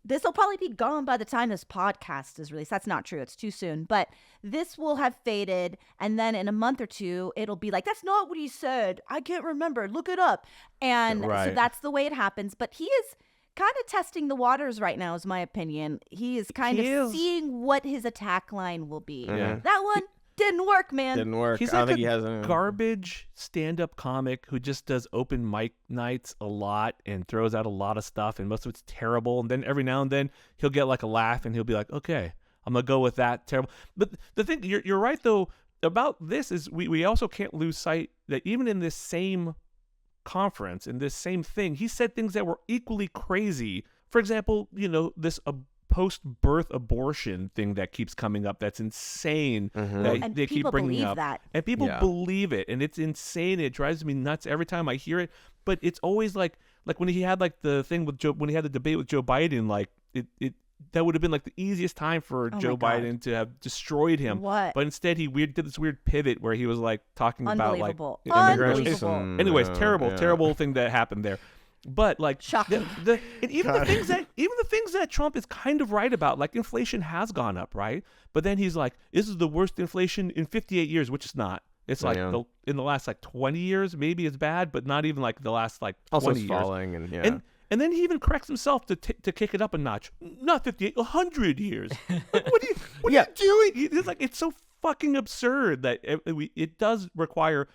Speaker 1: This will probably be gone by the time this podcast is released. That's not true. It's too soon. But this will have faded. And then in a month or two, it'll be like, that's not what he said. I can't remember. Look it up. And so that's the way it happens. But he is kind of testing the waters right now, is my opinion. He is kind of seeing what his attack line will be.
Speaker 2: Yeah.
Speaker 1: That one didn't work, man.
Speaker 2: Didn't work.
Speaker 3: He's
Speaker 2: I don't
Speaker 3: like
Speaker 2: think he has
Speaker 3: a
Speaker 2: any.
Speaker 3: garbage stand-up comic who just does open mic nights a lot and throws out a lot of stuff, and most of it's terrible. And then every now and then he'll get like a laugh, and he'll be like, "Okay, I'm gonna go with that terrible." But the thing, you're right though about this is we also can't lose sight that even in this same conference, in this same thing, he said things that were equally crazy. For example, this post-birth abortion thing that keeps coming up, that's insane. That
Speaker 1: And
Speaker 3: they keep
Speaker 1: people
Speaker 3: bringing
Speaker 1: believe
Speaker 3: up
Speaker 1: that.
Speaker 3: and people believe it, and it's insane. It drives me nuts every time I hear it. But it's always like when he had like the thing with Joe, when he had the debate with Joe Biden, like it that would have been like the easiest time for Joe Biden to have destroyed him.
Speaker 1: What?
Speaker 3: But instead he did this weird pivot where he was like talking about like
Speaker 1: Unbelievable.
Speaker 3: immigrants.
Speaker 1: Unbelievable.
Speaker 3: Anyways,
Speaker 2: Yeah.
Speaker 3: terrible thing that happened there. But like
Speaker 1: Shocking.
Speaker 3: and even the things that Trump is kind of right about, like inflation has gone up, right? But then he's like, this is the worst inflation in 58 years, which it's not. It's like in the last like 20 years, maybe it's bad, but not even like the last like 20
Speaker 2: Also, it's
Speaker 3: years.
Speaker 2: falling,
Speaker 3: And then he even corrects himself to kick it up a notch. Not 58, 100 years. Like, what are you doing? It's like, it's so fucking absurd that it does require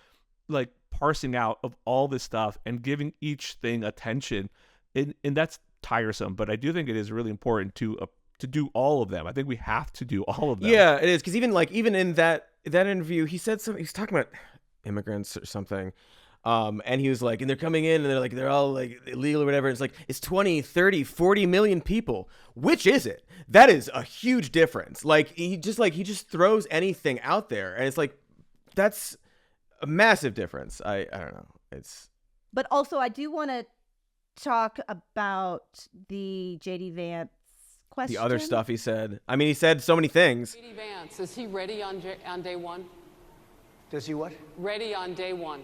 Speaker 3: like parsing out of all this stuff and giving each thing attention, and that's tiresome. But I do think it is really important to do all of them. I think we have to do all of them.
Speaker 2: Yeah, it is, because even in that interview, he said something. He's talking about immigrants or something. And he was like, and they're coming in and they're all like illegal or whatever. It's like, it's 20, 30, 40 million people. Which is it? That is a huge difference. Like he just throws anything out there, and it's like, that's a massive difference. I don't know.
Speaker 1: But also, I do want to talk about the JD Vance question.
Speaker 2: The other stuff he said. I mean, he said so many things.
Speaker 7: JD Vance, is he ready on day one?
Speaker 5: Does he what?
Speaker 7: Ready on day one,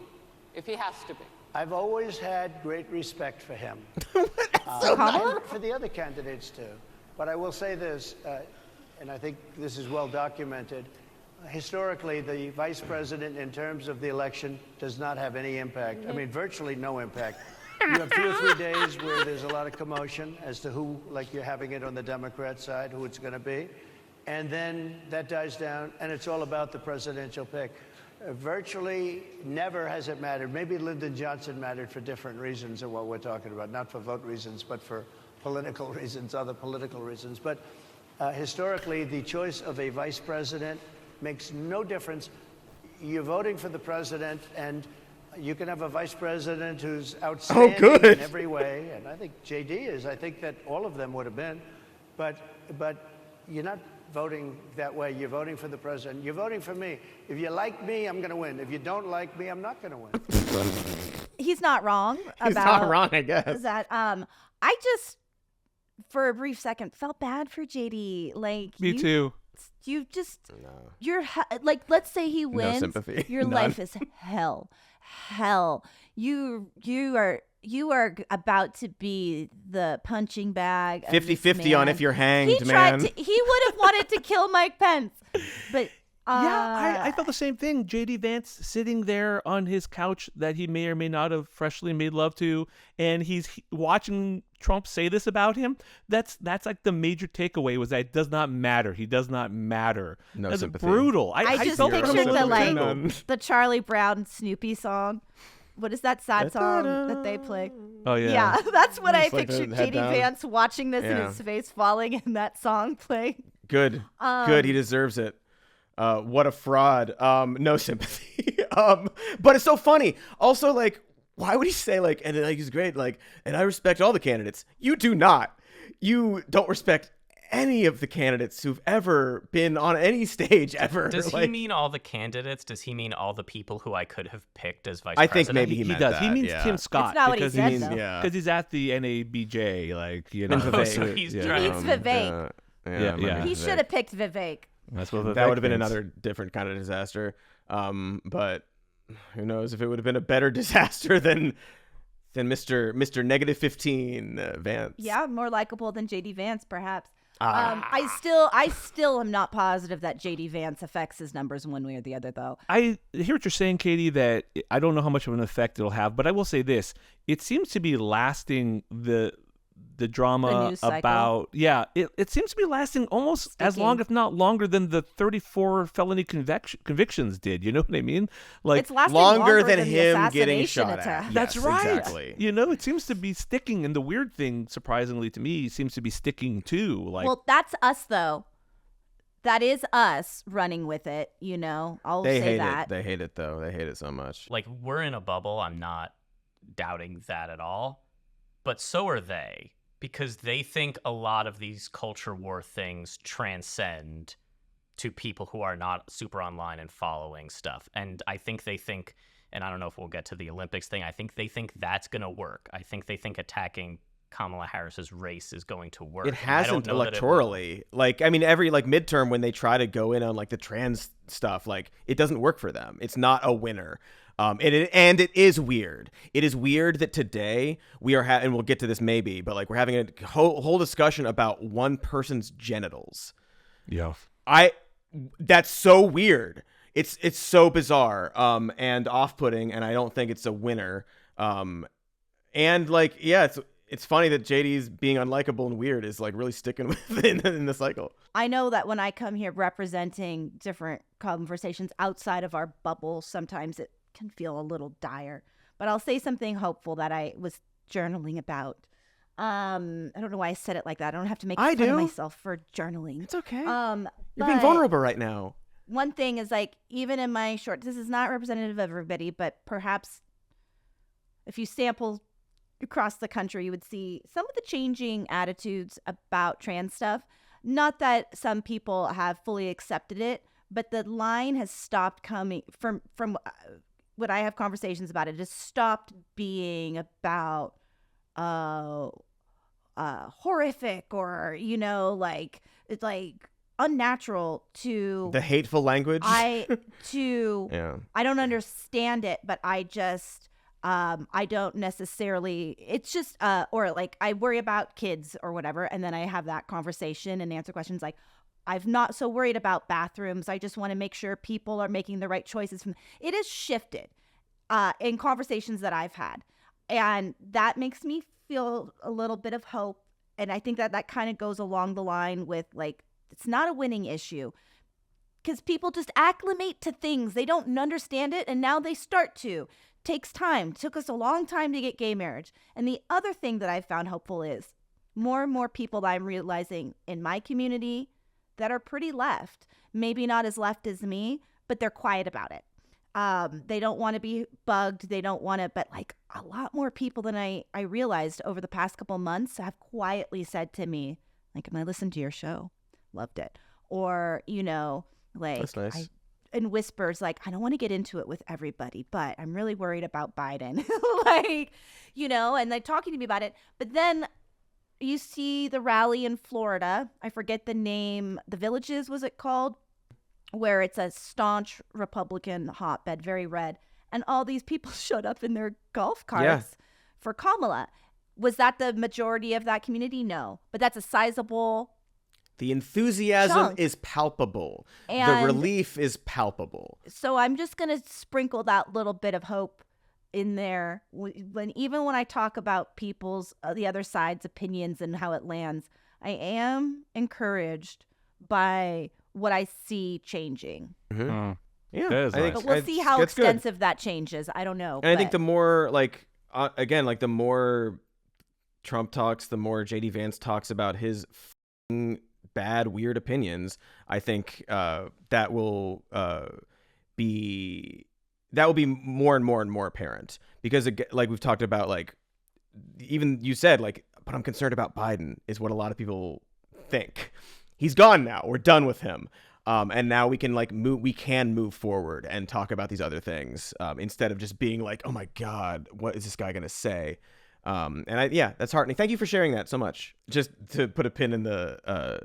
Speaker 7: if he has to be.
Speaker 5: I've always had great respect for him.
Speaker 1: Kamala?
Speaker 5: For the other candidates too. But I will say this, and I think this is well documented. Historically, the vice president, in terms of the election, does not have any impact. I mean, virtually no impact. You have 2 or 3 days where there's a lot of commotion as to who, like you're having it on the Democrat side, who it's going to be. And then that dies down, and it's all about the presidential pick. Virtually never has it mattered. Maybe Lyndon Johnson mattered for different reasons than what we're talking about, not for vote reasons, but for political reasons, other political reasons. But historically, the choice of a vice president makes no difference. You're voting for the president, and you can have a vice president who's outstanding in every way, and I think JD is. I think that all of them would have been, but you're not voting that way. You're voting for the president. You're voting for me. If you like me, I'm going to win. If you don't like me, I'm not going to win.
Speaker 1: He's not wrong about
Speaker 2: He's not wrong, I guess.
Speaker 1: that. I just, for a brief second, felt bad for JD. Like
Speaker 3: Me too.
Speaker 1: You just, you're like, let's say he wins.
Speaker 2: sympathy.
Speaker 1: Your
Speaker 2: None.
Speaker 1: life is hell. You are about to be the punching bag.
Speaker 2: 50-50 on if you're hanged,
Speaker 1: He
Speaker 2: man.
Speaker 1: He would have wanted to kill Mike Pence, but
Speaker 3: I felt the same thing. JD Vance sitting there on his couch that he may or may not have freshly made love to, and he's watching Trump say this about him. That's like the major takeaway, was that it does not matter. He does not matter.
Speaker 2: No
Speaker 3: That's
Speaker 2: sympathy.
Speaker 3: brutal.
Speaker 1: I just
Speaker 3: felt
Speaker 1: pictured
Speaker 3: brutal.
Speaker 1: the Charlie Brown Snoopy song. What is that sad song that they play?
Speaker 3: Oh yeah.
Speaker 1: Yeah, that's what I
Speaker 2: like the
Speaker 1: pictured
Speaker 2: head
Speaker 1: JD
Speaker 2: down.
Speaker 1: Vance watching this and
Speaker 2: Yeah.
Speaker 1: his face falling and that song playing.
Speaker 2: Good. Good. He deserves it. What a fraud. No sympathy. But it's so funny. Also, like, why would he say like, and like he's great, like, and I respect all the candidates. You do not. You don't respect any of the candidates who've ever been on any stage ever.
Speaker 4: Does
Speaker 2: like,
Speaker 4: he mean all the candidates? Does he mean all the people who I could have picked as vice
Speaker 2: I
Speaker 4: president?
Speaker 2: think maybe he
Speaker 3: He
Speaker 2: meant
Speaker 3: does.
Speaker 2: that,
Speaker 3: He means
Speaker 2: yeah.
Speaker 3: Tim Scott.
Speaker 1: That's not what he
Speaker 3: because
Speaker 1: said,
Speaker 3: he's,
Speaker 1: though.
Speaker 2: Yeah.
Speaker 3: Because he's at the NABJ, like, you know.
Speaker 2: And Vivek.
Speaker 4: So he's
Speaker 3: yeah.
Speaker 4: trying-
Speaker 1: He needs Vivek.
Speaker 3: Yeah,
Speaker 2: maybe
Speaker 3: yeah.
Speaker 1: He
Speaker 2: Vivek.
Speaker 1: should have picked Vivek.
Speaker 3: That's what
Speaker 2: That would have been
Speaker 3: thinks.
Speaker 2: another different kind of disaster. But who knows if it would have been a better disaster than Mr. -15 Vance.
Speaker 1: Yeah, more likable than JD Vance, perhaps.
Speaker 2: Ah.
Speaker 1: I still am not positive that JD Vance affects his numbers one way or the other, though.
Speaker 3: I hear what you're saying, Katie, that I don't know how much of an effect it'll have, but I will say this. It seems to be lasting the drama
Speaker 1: news cycle.
Speaker 3: about it seems to be lasting almost as long, if not longer, than the 34 felony convictions did. You know what I mean? Like
Speaker 1: It's lasting
Speaker 2: longer than
Speaker 1: the
Speaker 2: him getting
Speaker 1: assassination
Speaker 2: shot
Speaker 1: attack.
Speaker 2: at.
Speaker 3: That's
Speaker 2: Yes,
Speaker 3: right.
Speaker 2: Exactly.
Speaker 3: You know, it seems to be sticking, and the weird thing, surprisingly to me, seems to be sticking too. Like,
Speaker 1: Well, that's us though. That is us running with it. You know, I'll
Speaker 2: They
Speaker 1: say
Speaker 2: hate
Speaker 1: that.
Speaker 2: it. They hate it though. They hate it so much.
Speaker 4: Like, we're in a bubble. I'm not doubting that at all. But so are they, because they think a lot of these culture war things transcend to people who are not super online and following stuff. And I think they think, and I don't know if we'll get to the Olympics thing, I think they think that's going to work. I think they think attacking Kamala Harris's race is going to work.
Speaker 2: It
Speaker 4: And I don't
Speaker 2: hasn't
Speaker 4: know that it will.
Speaker 2: electorally. Like, I mean, every like midterm when they try to go in on like the trans stuff, like it doesn't work for them. It's not a winner. And it is weird. It is weird that today we are and we'll get to this maybe, but like we're having a whole discussion about one person's genitals.
Speaker 3: yeah.
Speaker 2: That's so weird. It's so bizarre and off-putting, and I don't think it's a winner. And like, yeah, it's funny that JD's being unlikable and weird is like really sticking with in the cycle.
Speaker 1: I know that when I come here representing different conversations outside of our bubble, sometimes it can feel a little dire. But I'll say something hopeful that I was journaling about. I don't know why I said it like that. I don't have to make fun of myself for journaling.
Speaker 2: It's okay.
Speaker 1: But
Speaker 2: You're being vulnerable right now.
Speaker 1: one thing is like, even in my short, this is not representative of everybody, but perhaps if you sample across the country, you would see some of the changing attitudes about trans stuff. Not that some people have fully accepted it, but the line has stopped coming from what I have conversations about. It has stopped being about horrific or, you know, like it's like unnatural to
Speaker 2: The hateful language.
Speaker 1: I don't understand it, but I just I don't necessarily, it's just or like I worry about kids or whatever, and then I have that conversation and answer questions like, I'm not so worried about bathrooms. I just want to make sure people are making the right choices. It has shifted in conversations that I've had, and that makes me feel a little bit of hope. And I think that kind of goes along the line with like, it's not a winning issue because people just acclimate to things. They don't understand it, and now they start to. Takes time. Took us a long time to get gay marriage. And the other thing that I found hopeful is more and more people that I'm realizing in my community that are pretty left, maybe not as left as me, but they're quiet about it. They don't want to be bugged. They don't want to, but like a lot more people than I realized over the past couple months have quietly said to me, like, I listened to your show, loved it. Or, you know, like,
Speaker 2: That's nice.
Speaker 1: in whispers, like, I don't want to get into it with everybody, but I'm really worried about Biden. Like, you know, and like talking to me about it. But then you see the rally in Florida. I forget the name. The Villages, was it called? Where it's a staunch Republican hotbed, very red. And all these people showed up in their golf carts for Kamala. Was that the majority of that community? No. But that's a sizable...
Speaker 2: The enthusiasm
Speaker 1: chunk.
Speaker 2: is palpable. The
Speaker 1: And
Speaker 2: relief is palpable.
Speaker 1: so I'm just going to sprinkle that little bit of hope in there. Even when I talk about people's, the other side's opinions and how it lands, I am encouraged by what I see changing.
Speaker 2: Yeah,
Speaker 3: That is
Speaker 2: I think
Speaker 3: nice.
Speaker 1: But we'll see how
Speaker 2: that's good.
Speaker 1: extensive that changes. I don't know.
Speaker 2: And I think
Speaker 1: but-
Speaker 2: the more like again, like the more Trump talks, the more JD Vance talks about his bad, weird opinions. I think that will be more and more and more apparent because like we've talked about, like even you said, like, but I'm concerned about Biden is what a lot of people think. He's gone now. We're done with him. And now we can move forward and talk about these other things instead of just being like, oh my God, what is this guy going to say? That's heartening. Thank you for sharing that so much. Just to put a pin in the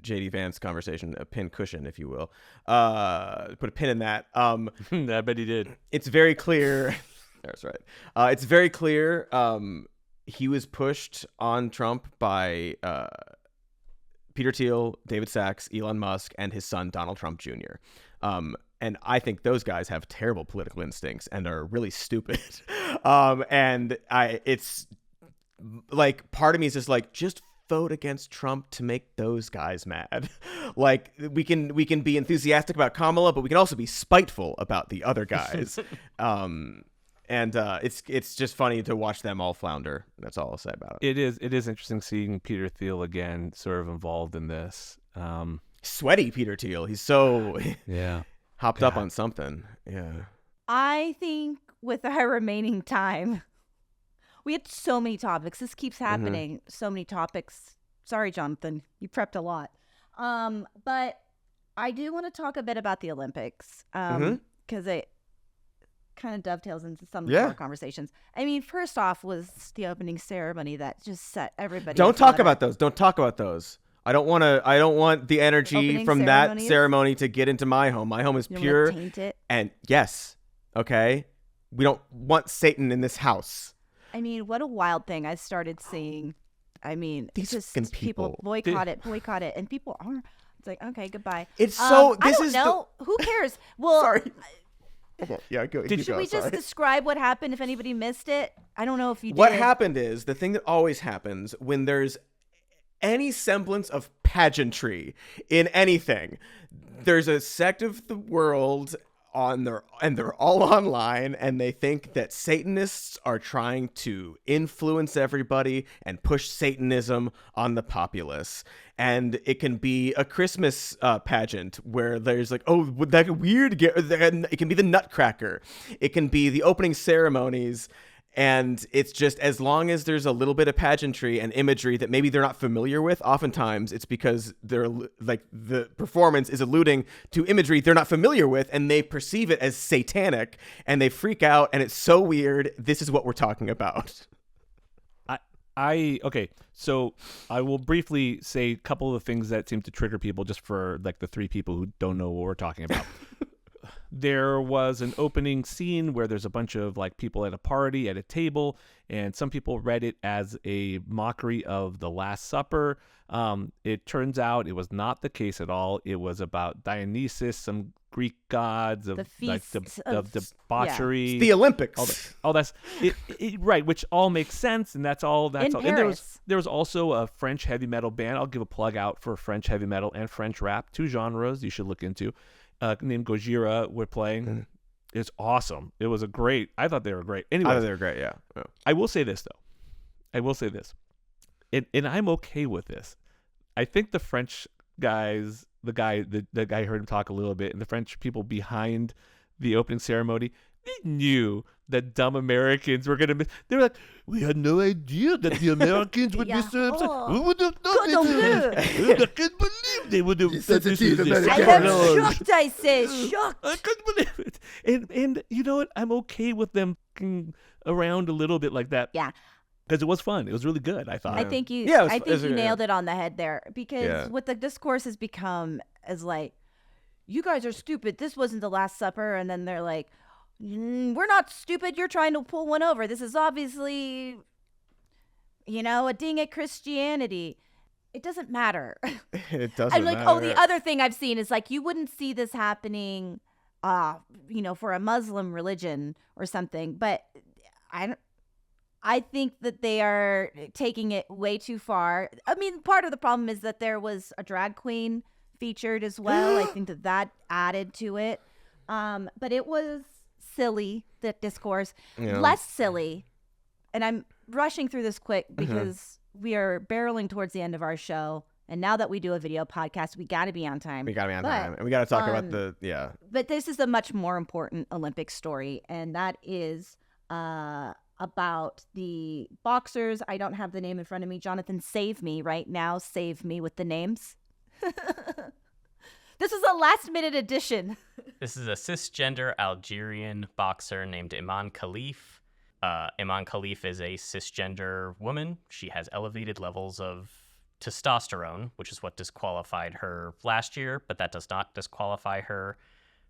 Speaker 2: JD Vance conversation, a pin cushion, if you will. Put a pin in that.
Speaker 3: I bet he did.
Speaker 2: It's very clear. That's right. It's very clear. He was pushed on Trump by Peter Thiel, David Sachs, Elon Musk, and his son, Donald Trump Jr. And I think those guys have terrible political instincts and are really stupid. It's like part of me is just like, just vote against Trump to make those guys mad. Like we can be enthusiastic about Kamala, but we can also be spiteful about the other guys. It's just funny to watch them all flounder. That's all I'll say about it.
Speaker 3: It is interesting seeing Peter Thiel again sort of involved in this.
Speaker 2: Sweaty Peter Thiel. He's so hopped up
Speaker 3: God.
Speaker 2: on something. Yeah.
Speaker 1: I think with our remaining time, we had so many topics. This keeps happening. So many topics. Sorry, Jonathan. You prepped a lot. But I do want to talk a bit about the Olympics because it kind of dovetails into some of our conversations. I mean, first off was the opening ceremony that just set everybody.
Speaker 2: Don't talk about those. Don't talk about those. I don't want the energy
Speaker 1: Opening
Speaker 2: from that
Speaker 1: ceremonies?
Speaker 2: ceremony to get into my home. My home is
Speaker 1: You
Speaker 2: pure.
Speaker 1: want to taint it?
Speaker 2: And yes, okay, we don't want Satan in this house.
Speaker 1: I mean, what a wild thing I started seeing. I mean,
Speaker 2: These
Speaker 1: just
Speaker 2: fucking
Speaker 1: people
Speaker 2: people.
Speaker 1: boycott it, and people are. It's like, okay, goodbye.
Speaker 2: It's so.
Speaker 1: I
Speaker 2: This
Speaker 1: don't
Speaker 2: is
Speaker 1: know. Who cares? Well,
Speaker 2: Sorry. Okay, yeah, go. keep
Speaker 1: should
Speaker 2: going,
Speaker 1: we just
Speaker 2: sorry.
Speaker 1: describe what happened if anybody missed it? I don't know if you did.
Speaker 2: What happened is the thing that always happens when there's any semblance of pageantry in anything. There's a sect of the world they're all online, and they think that Satanists are trying to influence everybody and push Satanism on the populace. And it can be a Christmas pageant where there's like, oh, that weird. It can be the Nutcracker. It can be the opening ceremonies. And it's just, as long as there's a little bit of pageantry and imagery that maybe they're not familiar with, oftentimes it's because they're like the performance is alluding to imagery they're not familiar with, and they perceive it as satanic, and they freak out, and it's so weird. This is what we're talking about.
Speaker 3: Okay, so I will briefly say a couple of the things that seem to trigger people, just for like the three people who don't know what we're talking about. There was an opening scene where there's a bunch of like people at a party at a table, and some people read it as a mockery of the Last Supper. It turns out it was not the case at all. It was about Dionysus, some Greek gods of
Speaker 1: The
Speaker 3: like
Speaker 1: feasts
Speaker 3: of debauchery.
Speaker 2: It's the Olympics.
Speaker 3: Oh, that's it, right, which all makes sense, and that's all.
Speaker 1: In
Speaker 3: And
Speaker 1: Paris.
Speaker 3: there was also a French heavy metal band. I'll give a plug out for French heavy metal and French rap, two genres you should look into. Named Gojira were playing. It's awesome. It was I thought they were great. Anyway,
Speaker 2: I thought they were great. Yeah.
Speaker 3: I will say this though. And I'm okay with this. I think the French guys, the guy heard him talk a little bit, and the French people behind the opening ceremony, they knew that dumb Americans were going to miss. They were like, we had no idea that the Americans would miss it. We would have done it. I can't believe they would have done this.
Speaker 1: I am shocked, I say, shocked.
Speaker 3: I couldn't believe it. And you know what? I'm okay with them f***ing around a little bit like that.
Speaker 1: Yeah.
Speaker 3: Because it was fun. It was really good, I thought.
Speaker 1: I think you
Speaker 2: Yeah,
Speaker 1: I
Speaker 2: it
Speaker 1: think
Speaker 2: was-
Speaker 1: you nailed it on the head there, because
Speaker 2: Yeah.
Speaker 1: what the discourse has become is like, you guys are stupid. This wasn't the Last Supper. And then they're like, we're not stupid. You're trying to pull one over. This is obviously, a ding at Christianity. It doesn't matter.
Speaker 2: It doesn't
Speaker 1: I'm like,
Speaker 2: matter.
Speaker 1: oh, the other thing I've seen is like, you wouldn't see this happening, for a Muslim religion or something. But I think that they are taking it way too far. I mean, part of the problem is that there was a drag queen featured as well. I think that added to it. But it was silly, that discourse.
Speaker 2: Yeah.
Speaker 1: Less silly. And I'm rushing through this quick because we are barreling towards the end of our show. And now that we do a video podcast, we got to be on time.
Speaker 2: We got to be on
Speaker 1: But,
Speaker 2: time. And we got to talk about
Speaker 1: But this is a much more important Olympic story. And that is about the boxers. I don't have the name in front of me. Jonathan, save me right now. Save me with the names. This is a last minute addition.
Speaker 4: This is a cisgender Algerian boxer named Iman Khalif. Iman Khalif is a cisgender woman. She has elevated levels of testosterone, which is what disqualified her last year, but that does not disqualify her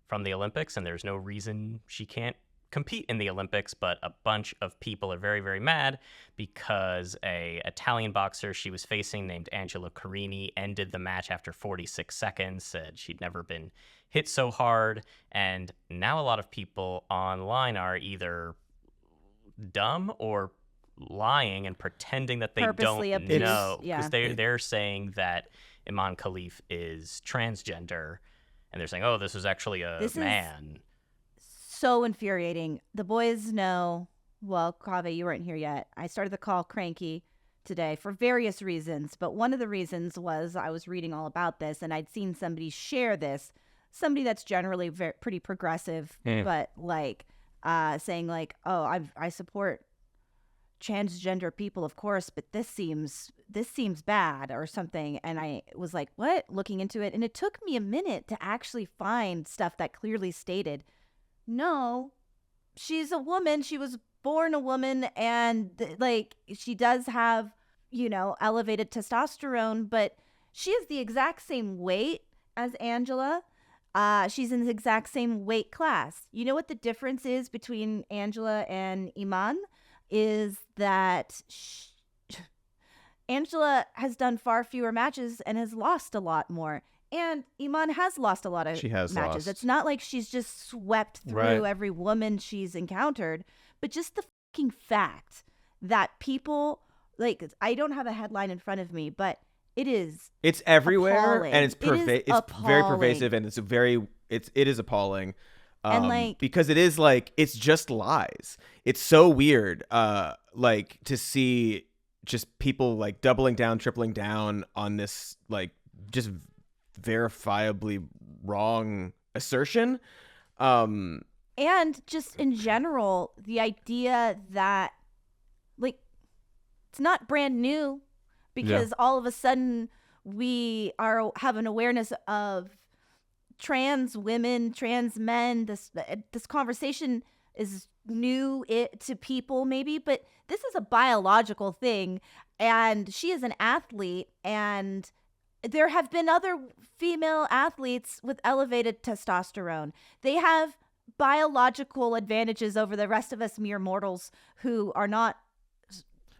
Speaker 4: from the Olympics, and there's no reason she can't compete in the Olympics. But a bunch of people are very, very mad because a Italian boxer she was facing named Angela Carini ended the match after 46 seconds, said she'd never been hit so hard. And now a lot of people online are either dumb or lying and pretending that they
Speaker 1: Purposely
Speaker 4: don't
Speaker 1: abuse,
Speaker 4: know,
Speaker 1: yeah.
Speaker 4: because they're saying that Iman Khalif is transgender, and they're saying, oh, this was actually a man.
Speaker 1: So infuriating. The boys know. Well, Kaveh, you weren't here yet. I started the call cranky today for various reasons, but one of the reasons was I was reading all about this, and I'd seen somebody share this. Somebody that's generally pretty progressive, but like saying like, oh, I support transgender people, of course, but this seems bad or something. And I was like, what? Looking into it, and it took me a minute to actually find stuff that clearly stated, no, she's a woman. She was born a woman, and like she does have, elevated testosterone, but she is the exact same weight as Angela. She's in the exact same weight class. You know what the difference is between Angela and Iman? Is that Angela has done far fewer matches and has lost a lot more. And Iman has lost a lot of matches.
Speaker 2: Lost.
Speaker 1: It's not like she's just swept through every woman she's encountered, but just the fucking fact that people, like, I don't have a headline in front of me, but it's
Speaker 2: everywhere,
Speaker 1: appalling.
Speaker 2: and it's very pervasive, and it is appalling.
Speaker 1: And like,
Speaker 2: because it is like, it's just lies. It's so weird, like to see just people like doubling down, tripling down on this, like just verifiably wrong assertion.
Speaker 1: And just in general, the idea that like it's not brand new, because all of a sudden we have an awareness of trans women, trans men. This conversation is new to people maybe, but this is a biological thing, and she is an athlete, and there have been other female athletes with elevated testosterone. They have biological advantages over the rest of us mere mortals who are not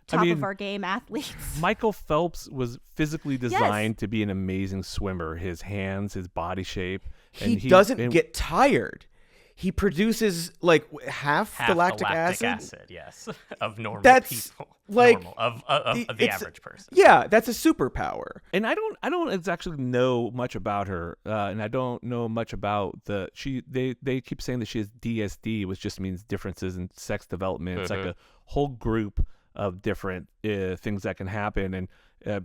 Speaker 1: top of our game athletes.
Speaker 3: Michael Phelps was physically designed to be an amazing swimmer. His hands, his body shape.
Speaker 2: He doesn't get tired. He produces like half the lactic acid.
Speaker 4: Yes, of normal
Speaker 2: that's
Speaker 4: people.
Speaker 2: Like
Speaker 4: normal, of the average person.
Speaker 2: Yeah, that's a superpower.
Speaker 3: And I don't actually know much about her, and I don't know much about they keep saying that she has DSD, which just means differences in sex development. It's like a whole group of different things that can happen, and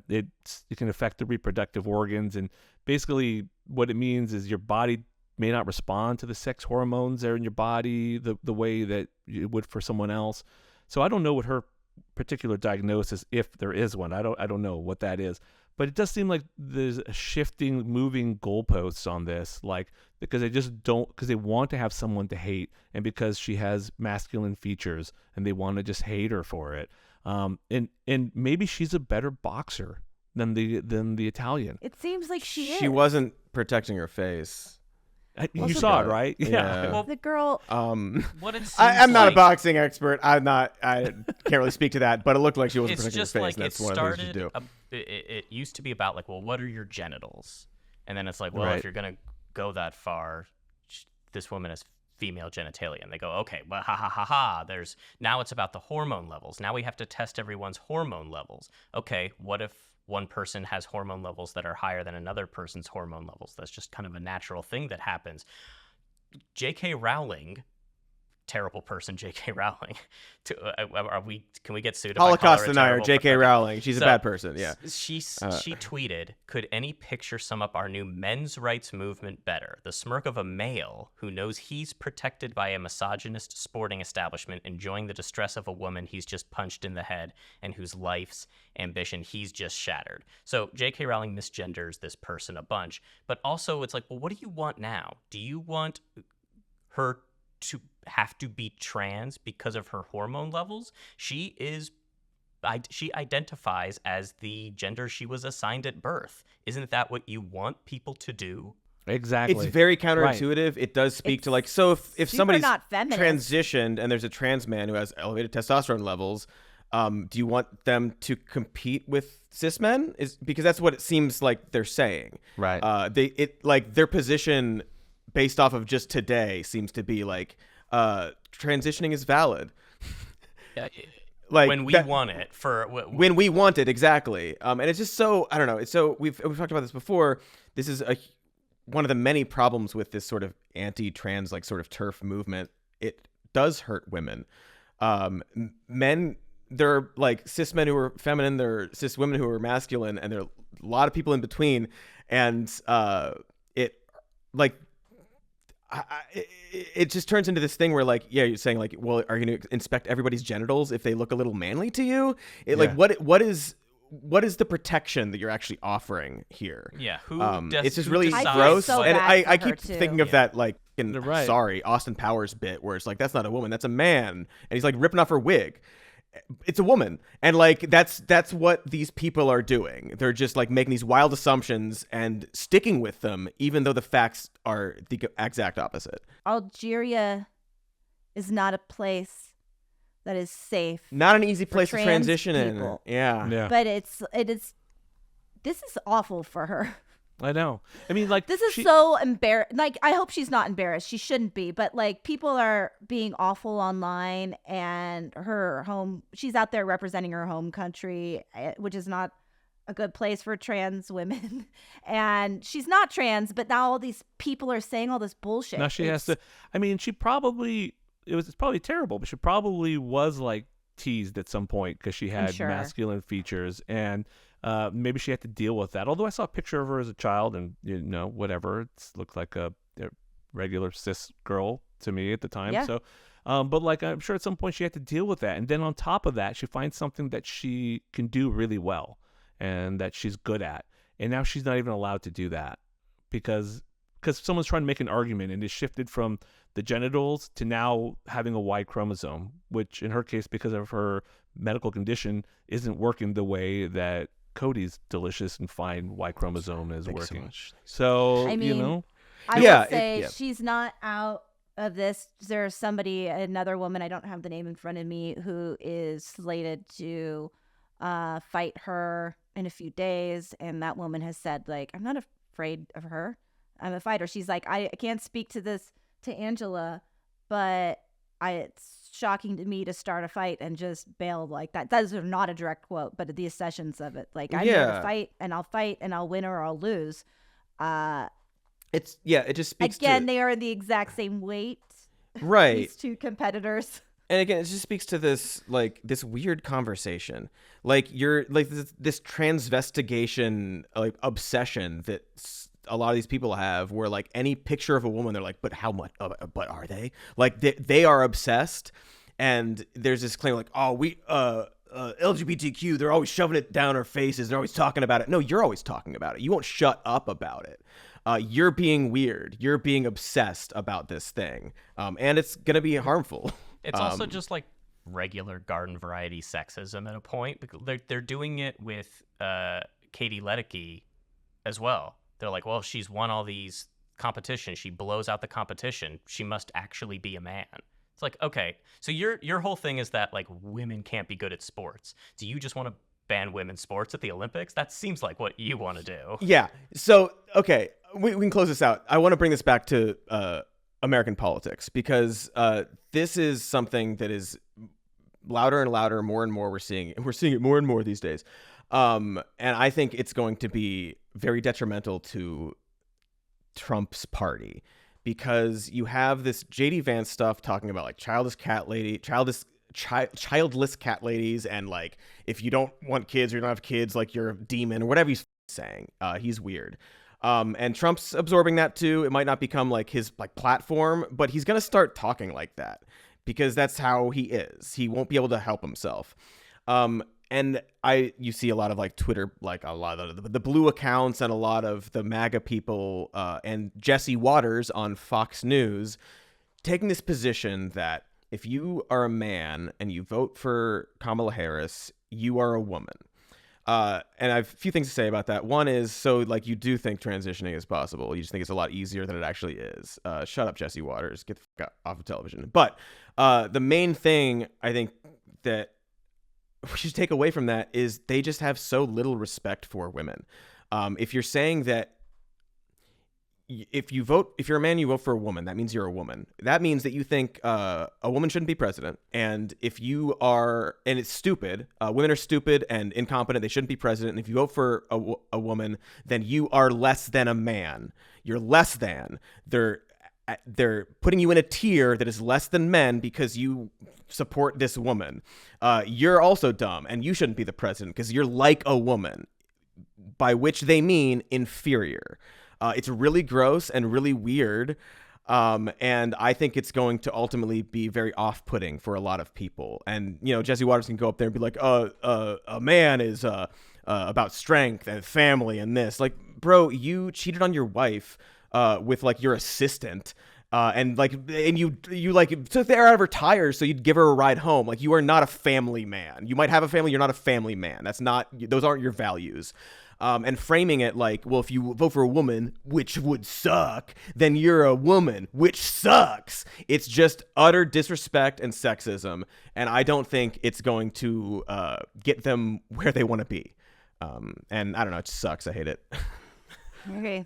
Speaker 3: it can affect the reproductive organs. And basically what it means is your body may not respond to the sex hormones that are in your body the way that it would for someone else. So I don't know what her particular diagnosis, if there is one. I don't know what that is. But it does seem like there's a moving goalposts on this, like because they want to have someone to hate, and because she has masculine features, and they want to just hate her for it. And maybe she's a better boxer than the Italian.
Speaker 1: It seems like she is.
Speaker 2: She wasn't protecting her face.
Speaker 3: You saw it, right?
Speaker 2: Yeah.
Speaker 4: Well,
Speaker 1: the girl.
Speaker 4: What it seems
Speaker 2: I'm not
Speaker 4: like,
Speaker 2: a boxing expert. I can't really speak to that, but it looked like she wasn't
Speaker 4: it's
Speaker 2: protecting her
Speaker 4: just
Speaker 2: face.
Speaker 4: like
Speaker 2: And that's
Speaker 4: it
Speaker 2: one of the things you
Speaker 4: started.
Speaker 2: do.
Speaker 4: It used to be about like, well, what are your genitals? And then it's like, well,
Speaker 3: Right.
Speaker 4: if you're gonna go that far, this woman has female genitalia, and they go, okay, well, ha ha ha ha. Now it's about the hormone levels. Now we have to test everyone's hormone levels. Okay, what if one person has hormone levels that are higher than another person's hormone levels? That's just kind of a natural thing that happens. J.K. Rowling, terrible person, J.K. Rowling. Can we get sued?
Speaker 2: Holocaust denier, J.K.
Speaker 4: Okay.
Speaker 2: Rowling. She's a bad person. Yeah.
Speaker 4: She tweeted, "Could any picture sum up our new men's rights movement better? The smirk of a male who knows he's protected by a misogynist sporting establishment, enjoying the distress of a woman he's just punched in the head and whose life's ambition he's just shattered." So J.K. Rowling misgenders this person a bunch, but also it's like, well, what do you want now? Do you want her to have to be trans because of her hormone levels? She identifies as the gender she was assigned at birth. Isn't that what you want people to do?
Speaker 3: Exactly.
Speaker 2: It's very counterintuitive. It does speak to like, so if somebody's
Speaker 1: not feminist.
Speaker 2: transitioned and there's a trans man who has elevated testosterone levels, do you want them to compete with cis men? Because that's what it seems like they're saying.
Speaker 3: Right.
Speaker 2: Their position based off of just today seems to be like, transitioning is valid. like
Speaker 4: when we want it for
Speaker 2: when we want it, exactly. And it's just so, I don't know. It's so, we've talked about this before. This is one of the many problems with this sort of anti-trans like sort of turf movement. It does hurt women. Men, there are like cis men who are feminine, there are cis women who are masculine, and there are a lot of people in between. And it like it just turns into this thing where like, yeah, you're saying like, well, are you going to inspect everybody's genitals if they look a little manly to you? Like what is the protection that you're actually offering here?
Speaker 4: Yeah,
Speaker 2: it's just really
Speaker 4: decides?
Speaker 2: gross.
Speaker 1: so
Speaker 2: And
Speaker 1: bad
Speaker 2: I
Speaker 1: for her,
Speaker 2: keep
Speaker 1: too.
Speaker 2: thinking of that like in
Speaker 3: Right.
Speaker 2: sorry, Austin Powers bit where it's like, that's not a woman, that's a man, and he's like ripping off her wig. It's a woman, and like that's what these people are doing. They're just like making these wild assumptions and sticking with them, even though the facts are the exact opposite.
Speaker 1: Algeria is not a place that is safe,
Speaker 2: Not an easy place to
Speaker 1: trans
Speaker 2: transition
Speaker 1: people.
Speaker 2: in. Yeah.
Speaker 1: but this is awful for her.
Speaker 3: I know. I mean, like
Speaker 1: This is
Speaker 3: she-
Speaker 1: so embarrassing. Like, I hope she's not embarrassed. She shouldn't be. But like, people are being awful online, and she's out there representing her home country, which is not a good place for trans women. And she's not trans, but now all these people are saying all this bullshit.
Speaker 3: Now she has to. I mean, it's probably terrible, but she probably was like teased at some point because she had
Speaker 1: sure.
Speaker 3: masculine features, and maybe she had to deal with that. Although I saw a picture of her as a child, and whatever, it looked like a regular cis girl to me at the time.
Speaker 1: Yeah.
Speaker 3: So, but like I'm sure at some point she had to deal with that, and then on top of that, she finds something that she can do really well and that she's good at, and now she's not even allowed to do that because someone's trying to make an argument, and it shifted from the genitals to now having a Y chromosome, which in her case, because of her medical condition, isn't working the way that Cody's delicious and fine Y chromosome is
Speaker 2: Thanks so
Speaker 3: working.
Speaker 2: much.
Speaker 3: So,
Speaker 1: I mean, I
Speaker 2: Yeah,
Speaker 1: will say
Speaker 2: yeah.
Speaker 1: she's not out of this. There's another woman, I don't have the name in front of me, who is slated to fight her in a few days. And that woman has said, like, I'm not afraid of her. I'm a fighter. She's like, I can't speak to this to Angela, but it's shocking to me to start a fight and just bail like that. That is not a direct quote, but the accessions of it. Like, I'm here to fight, and I'll win or I'll lose.
Speaker 2: It just speaks
Speaker 1: Again,
Speaker 2: to
Speaker 1: they are in the exact same weight.
Speaker 2: right.
Speaker 1: These two competitors.
Speaker 2: And again, it just speaks to this this weird conversation. Like you're like this transvestigation like obsession that a lot of these people have, where like any picture of a woman, they're like, but how much? But are they? Like they are obsessed. And there's this claim like, oh, we LGBTQ, they're always shoving it down our faces. They're always talking about it. No, you're always talking about it. You won't shut up about it. You're being weird. You're being obsessed about this thing. And it's going to be harmful.
Speaker 4: It's also just like regular garden variety sexism at a point, because they're doing it with Katie Ledecky as well. They're like, well, she's won all these competitions. She blows out the competition. She must actually be a man. It's like, okay, so your whole thing is that like women can't be good at sports. Do you just want to ban women's sports at the Olympics? That seems like what you want to do.
Speaker 2: Yeah. So, okay, we can close this out. I want to bring this back to American politics, because this is something that is louder and louder, more and more we're seeing it more and more these days. And I think it's going to be very detrimental to Trump's party, because you have this JD Vance stuff talking about like childless cat ladies, and like if you don't want kids or you don't have kids, like you're a demon or whatever he's saying. He's weird. And Trump's absorbing that too. It might not become like his like platform, but he's gonna start talking like that because that's how he is. He won't be able to help himself. And you see a lot of like Twitter, like a lot of the blue accounts and a lot of the MAGA people and Jesse Waters on Fox News taking this position that if you are a man and you vote for Kamala Harris, you are a woman. And I have a few things to say about that. One is, so like you do think transitioning is possible. You just think it's a lot easier than it actually is. Shut up, Jesse Waters. Get the fuck off of television. But the main thing I think that we should take away from that is they just have so little respect for women. If you're saying that if you're a man, you vote for a woman. That means you're a woman. That means that you think a woman shouldn't be president. And if you are, and it's stupid, women are stupid and incompetent. They shouldn't be president. And if you vote for a woman, then you are less than a man. You're less than. They're putting you in a tier that is less than men because you support this woman. You're also dumb, and you shouldn't be the president because you're like a woman, by which they mean inferior. It's really gross and really weird, and I think it's going to ultimately be very off-putting for a lot of people. And, Jesse Waters can go up there and be like, a man is about strength and family and this. Like, bro, you cheated on your wife with, like, your assistant, and you took the air out of her tires so you'd give her a ride home. Like, you are not a family man. You might have a family, you're not a family man. Those aren't your values. And framing it like, well, if you vote for a woman, which would suck, then you're a woman, which sucks. It's just utter disrespect and sexism. And I don't think it's going to get them where they want to be. And I don't know, it just sucks. I hate it.
Speaker 1: Okay.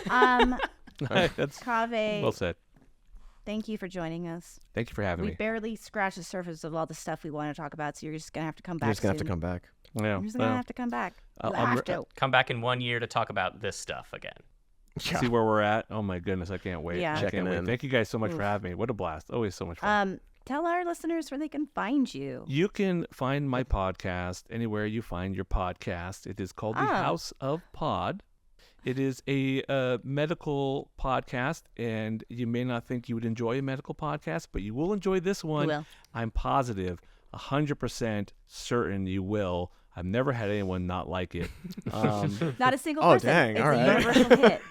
Speaker 3: That's
Speaker 1: Kaveh,
Speaker 3: well said.
Speaker 1: thank you for joining us.
Speaker 3: Thank you for having
Speaker 1: We
Speaker 3: me.
Speaker 1: barely scratched the surface of all the stuff we want to talk about, so you're just going to have to come back
Speaker 2: You're just going to have to
Speaker 1: soon.
Speaker 2: come back.
Speaker 3: Yeah.
Speaker 1: You're just going to have to come back. You
Speaker 3: I'm
Speaker 1: have to.
Speaker 4: Come back in 1 year to talk about this stuff again.
Speaker 2: Yeah.
Speaker 3: See where we're at. Oh my goodness, I can't wait.
Speaker 1: Yeah.
Speaker 3: I
Speaker 2: Checking
Speaker 3: can't wait.
Speaker 2: in.
Speaker 3: Thank you guys so much for
Speaker 1: Oof.
Speaker 3: having me. What a blast. Always so much fun.
Speaker 1: Tell our listeners where they can find you.
Speaker 3: You can find my podcast anywhere you find your podcast. It is called The House of Pod. It is a medical podcast, and you may not think you would enjoy a medical podcast, but you will enjoy this one.
Speaker 1: will.
Speaker 3: I'm positive, 100% certain you will. I've never had anyone not like it.
Speaker 1: Not a single
Speaker 2: Oh,
Speaker 1: person.
Speaker 2: dang,
Speaker 1: It's
Speaker 2: all
Speaker 1: a
Speaker 2: right.
Speaker 1: universal hit.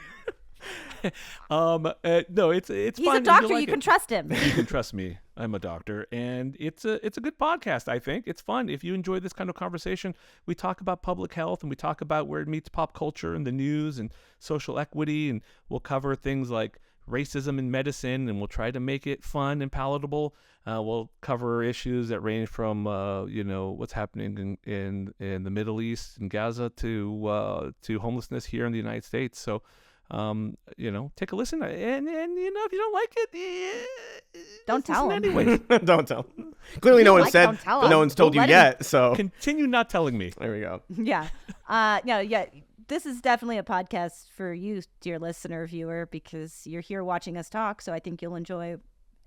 Speaker 3: No, it's
Speaker 1: He's
Speaker 3: fun.
Speaker 1: a doctor.
Speaker 3: You'll like
Speaker 1: You can
Speaker 3: it.
Speaker 1: trust him.
Speaker 3: You can trust me. I'm a doctor, and it's a good podcast. I think it's fun. If you enjoy this kind of conversation, we talk about public health, and we talk about where it meets pop culture and the news and social equity, and we'll cover things like racism in medicine, and we'll try to make it fun and palatable. We'll cover issues that range from what's happening in the Middle East and Gaza to homelessness here in the United States. So. Take a listen, and if you don't like it,
Speaker 1: Don't tell
Speaker 3: listen
Speaker 1: him.
Speaker 3: anyways.
Speaker 2: Don't tell. Clearly, no one
Speaker 1: like,
Speaker 2: said.
Speaker 1: don't tell
Speaker 2: No
Speaker 1: him.
Speaker 2: one's told
Speaker 1: Don't
Speaker 2: you
Speaker 1: let him.
Speaker 2: yet. So
Speaker 3: Continue not telling me.
Speaker 2: there we go.
Speaker 1: Yeah. Yeah. This is definitely a podcast for you, dear listener, viewer, because you're here watching us talk. So I think you'll enjoy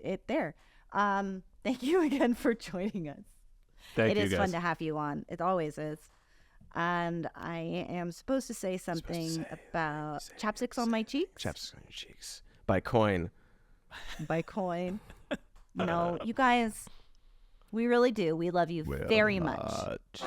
Speaker 1: it there. Thank you again for joining us.
Speaker 3: Thank
Speaker 1: It
Speaker 3: you,
Speaker 1: is
Speaker 3: guys.
Speaker 1: fun to have you on. It always is. And I am supposed to say something about chapsticks on my cheeks.
Speaker 2: Chaps on your cheeks. By coin.
Speaker 1: By coin. No, you guys, we really do. We love you very much.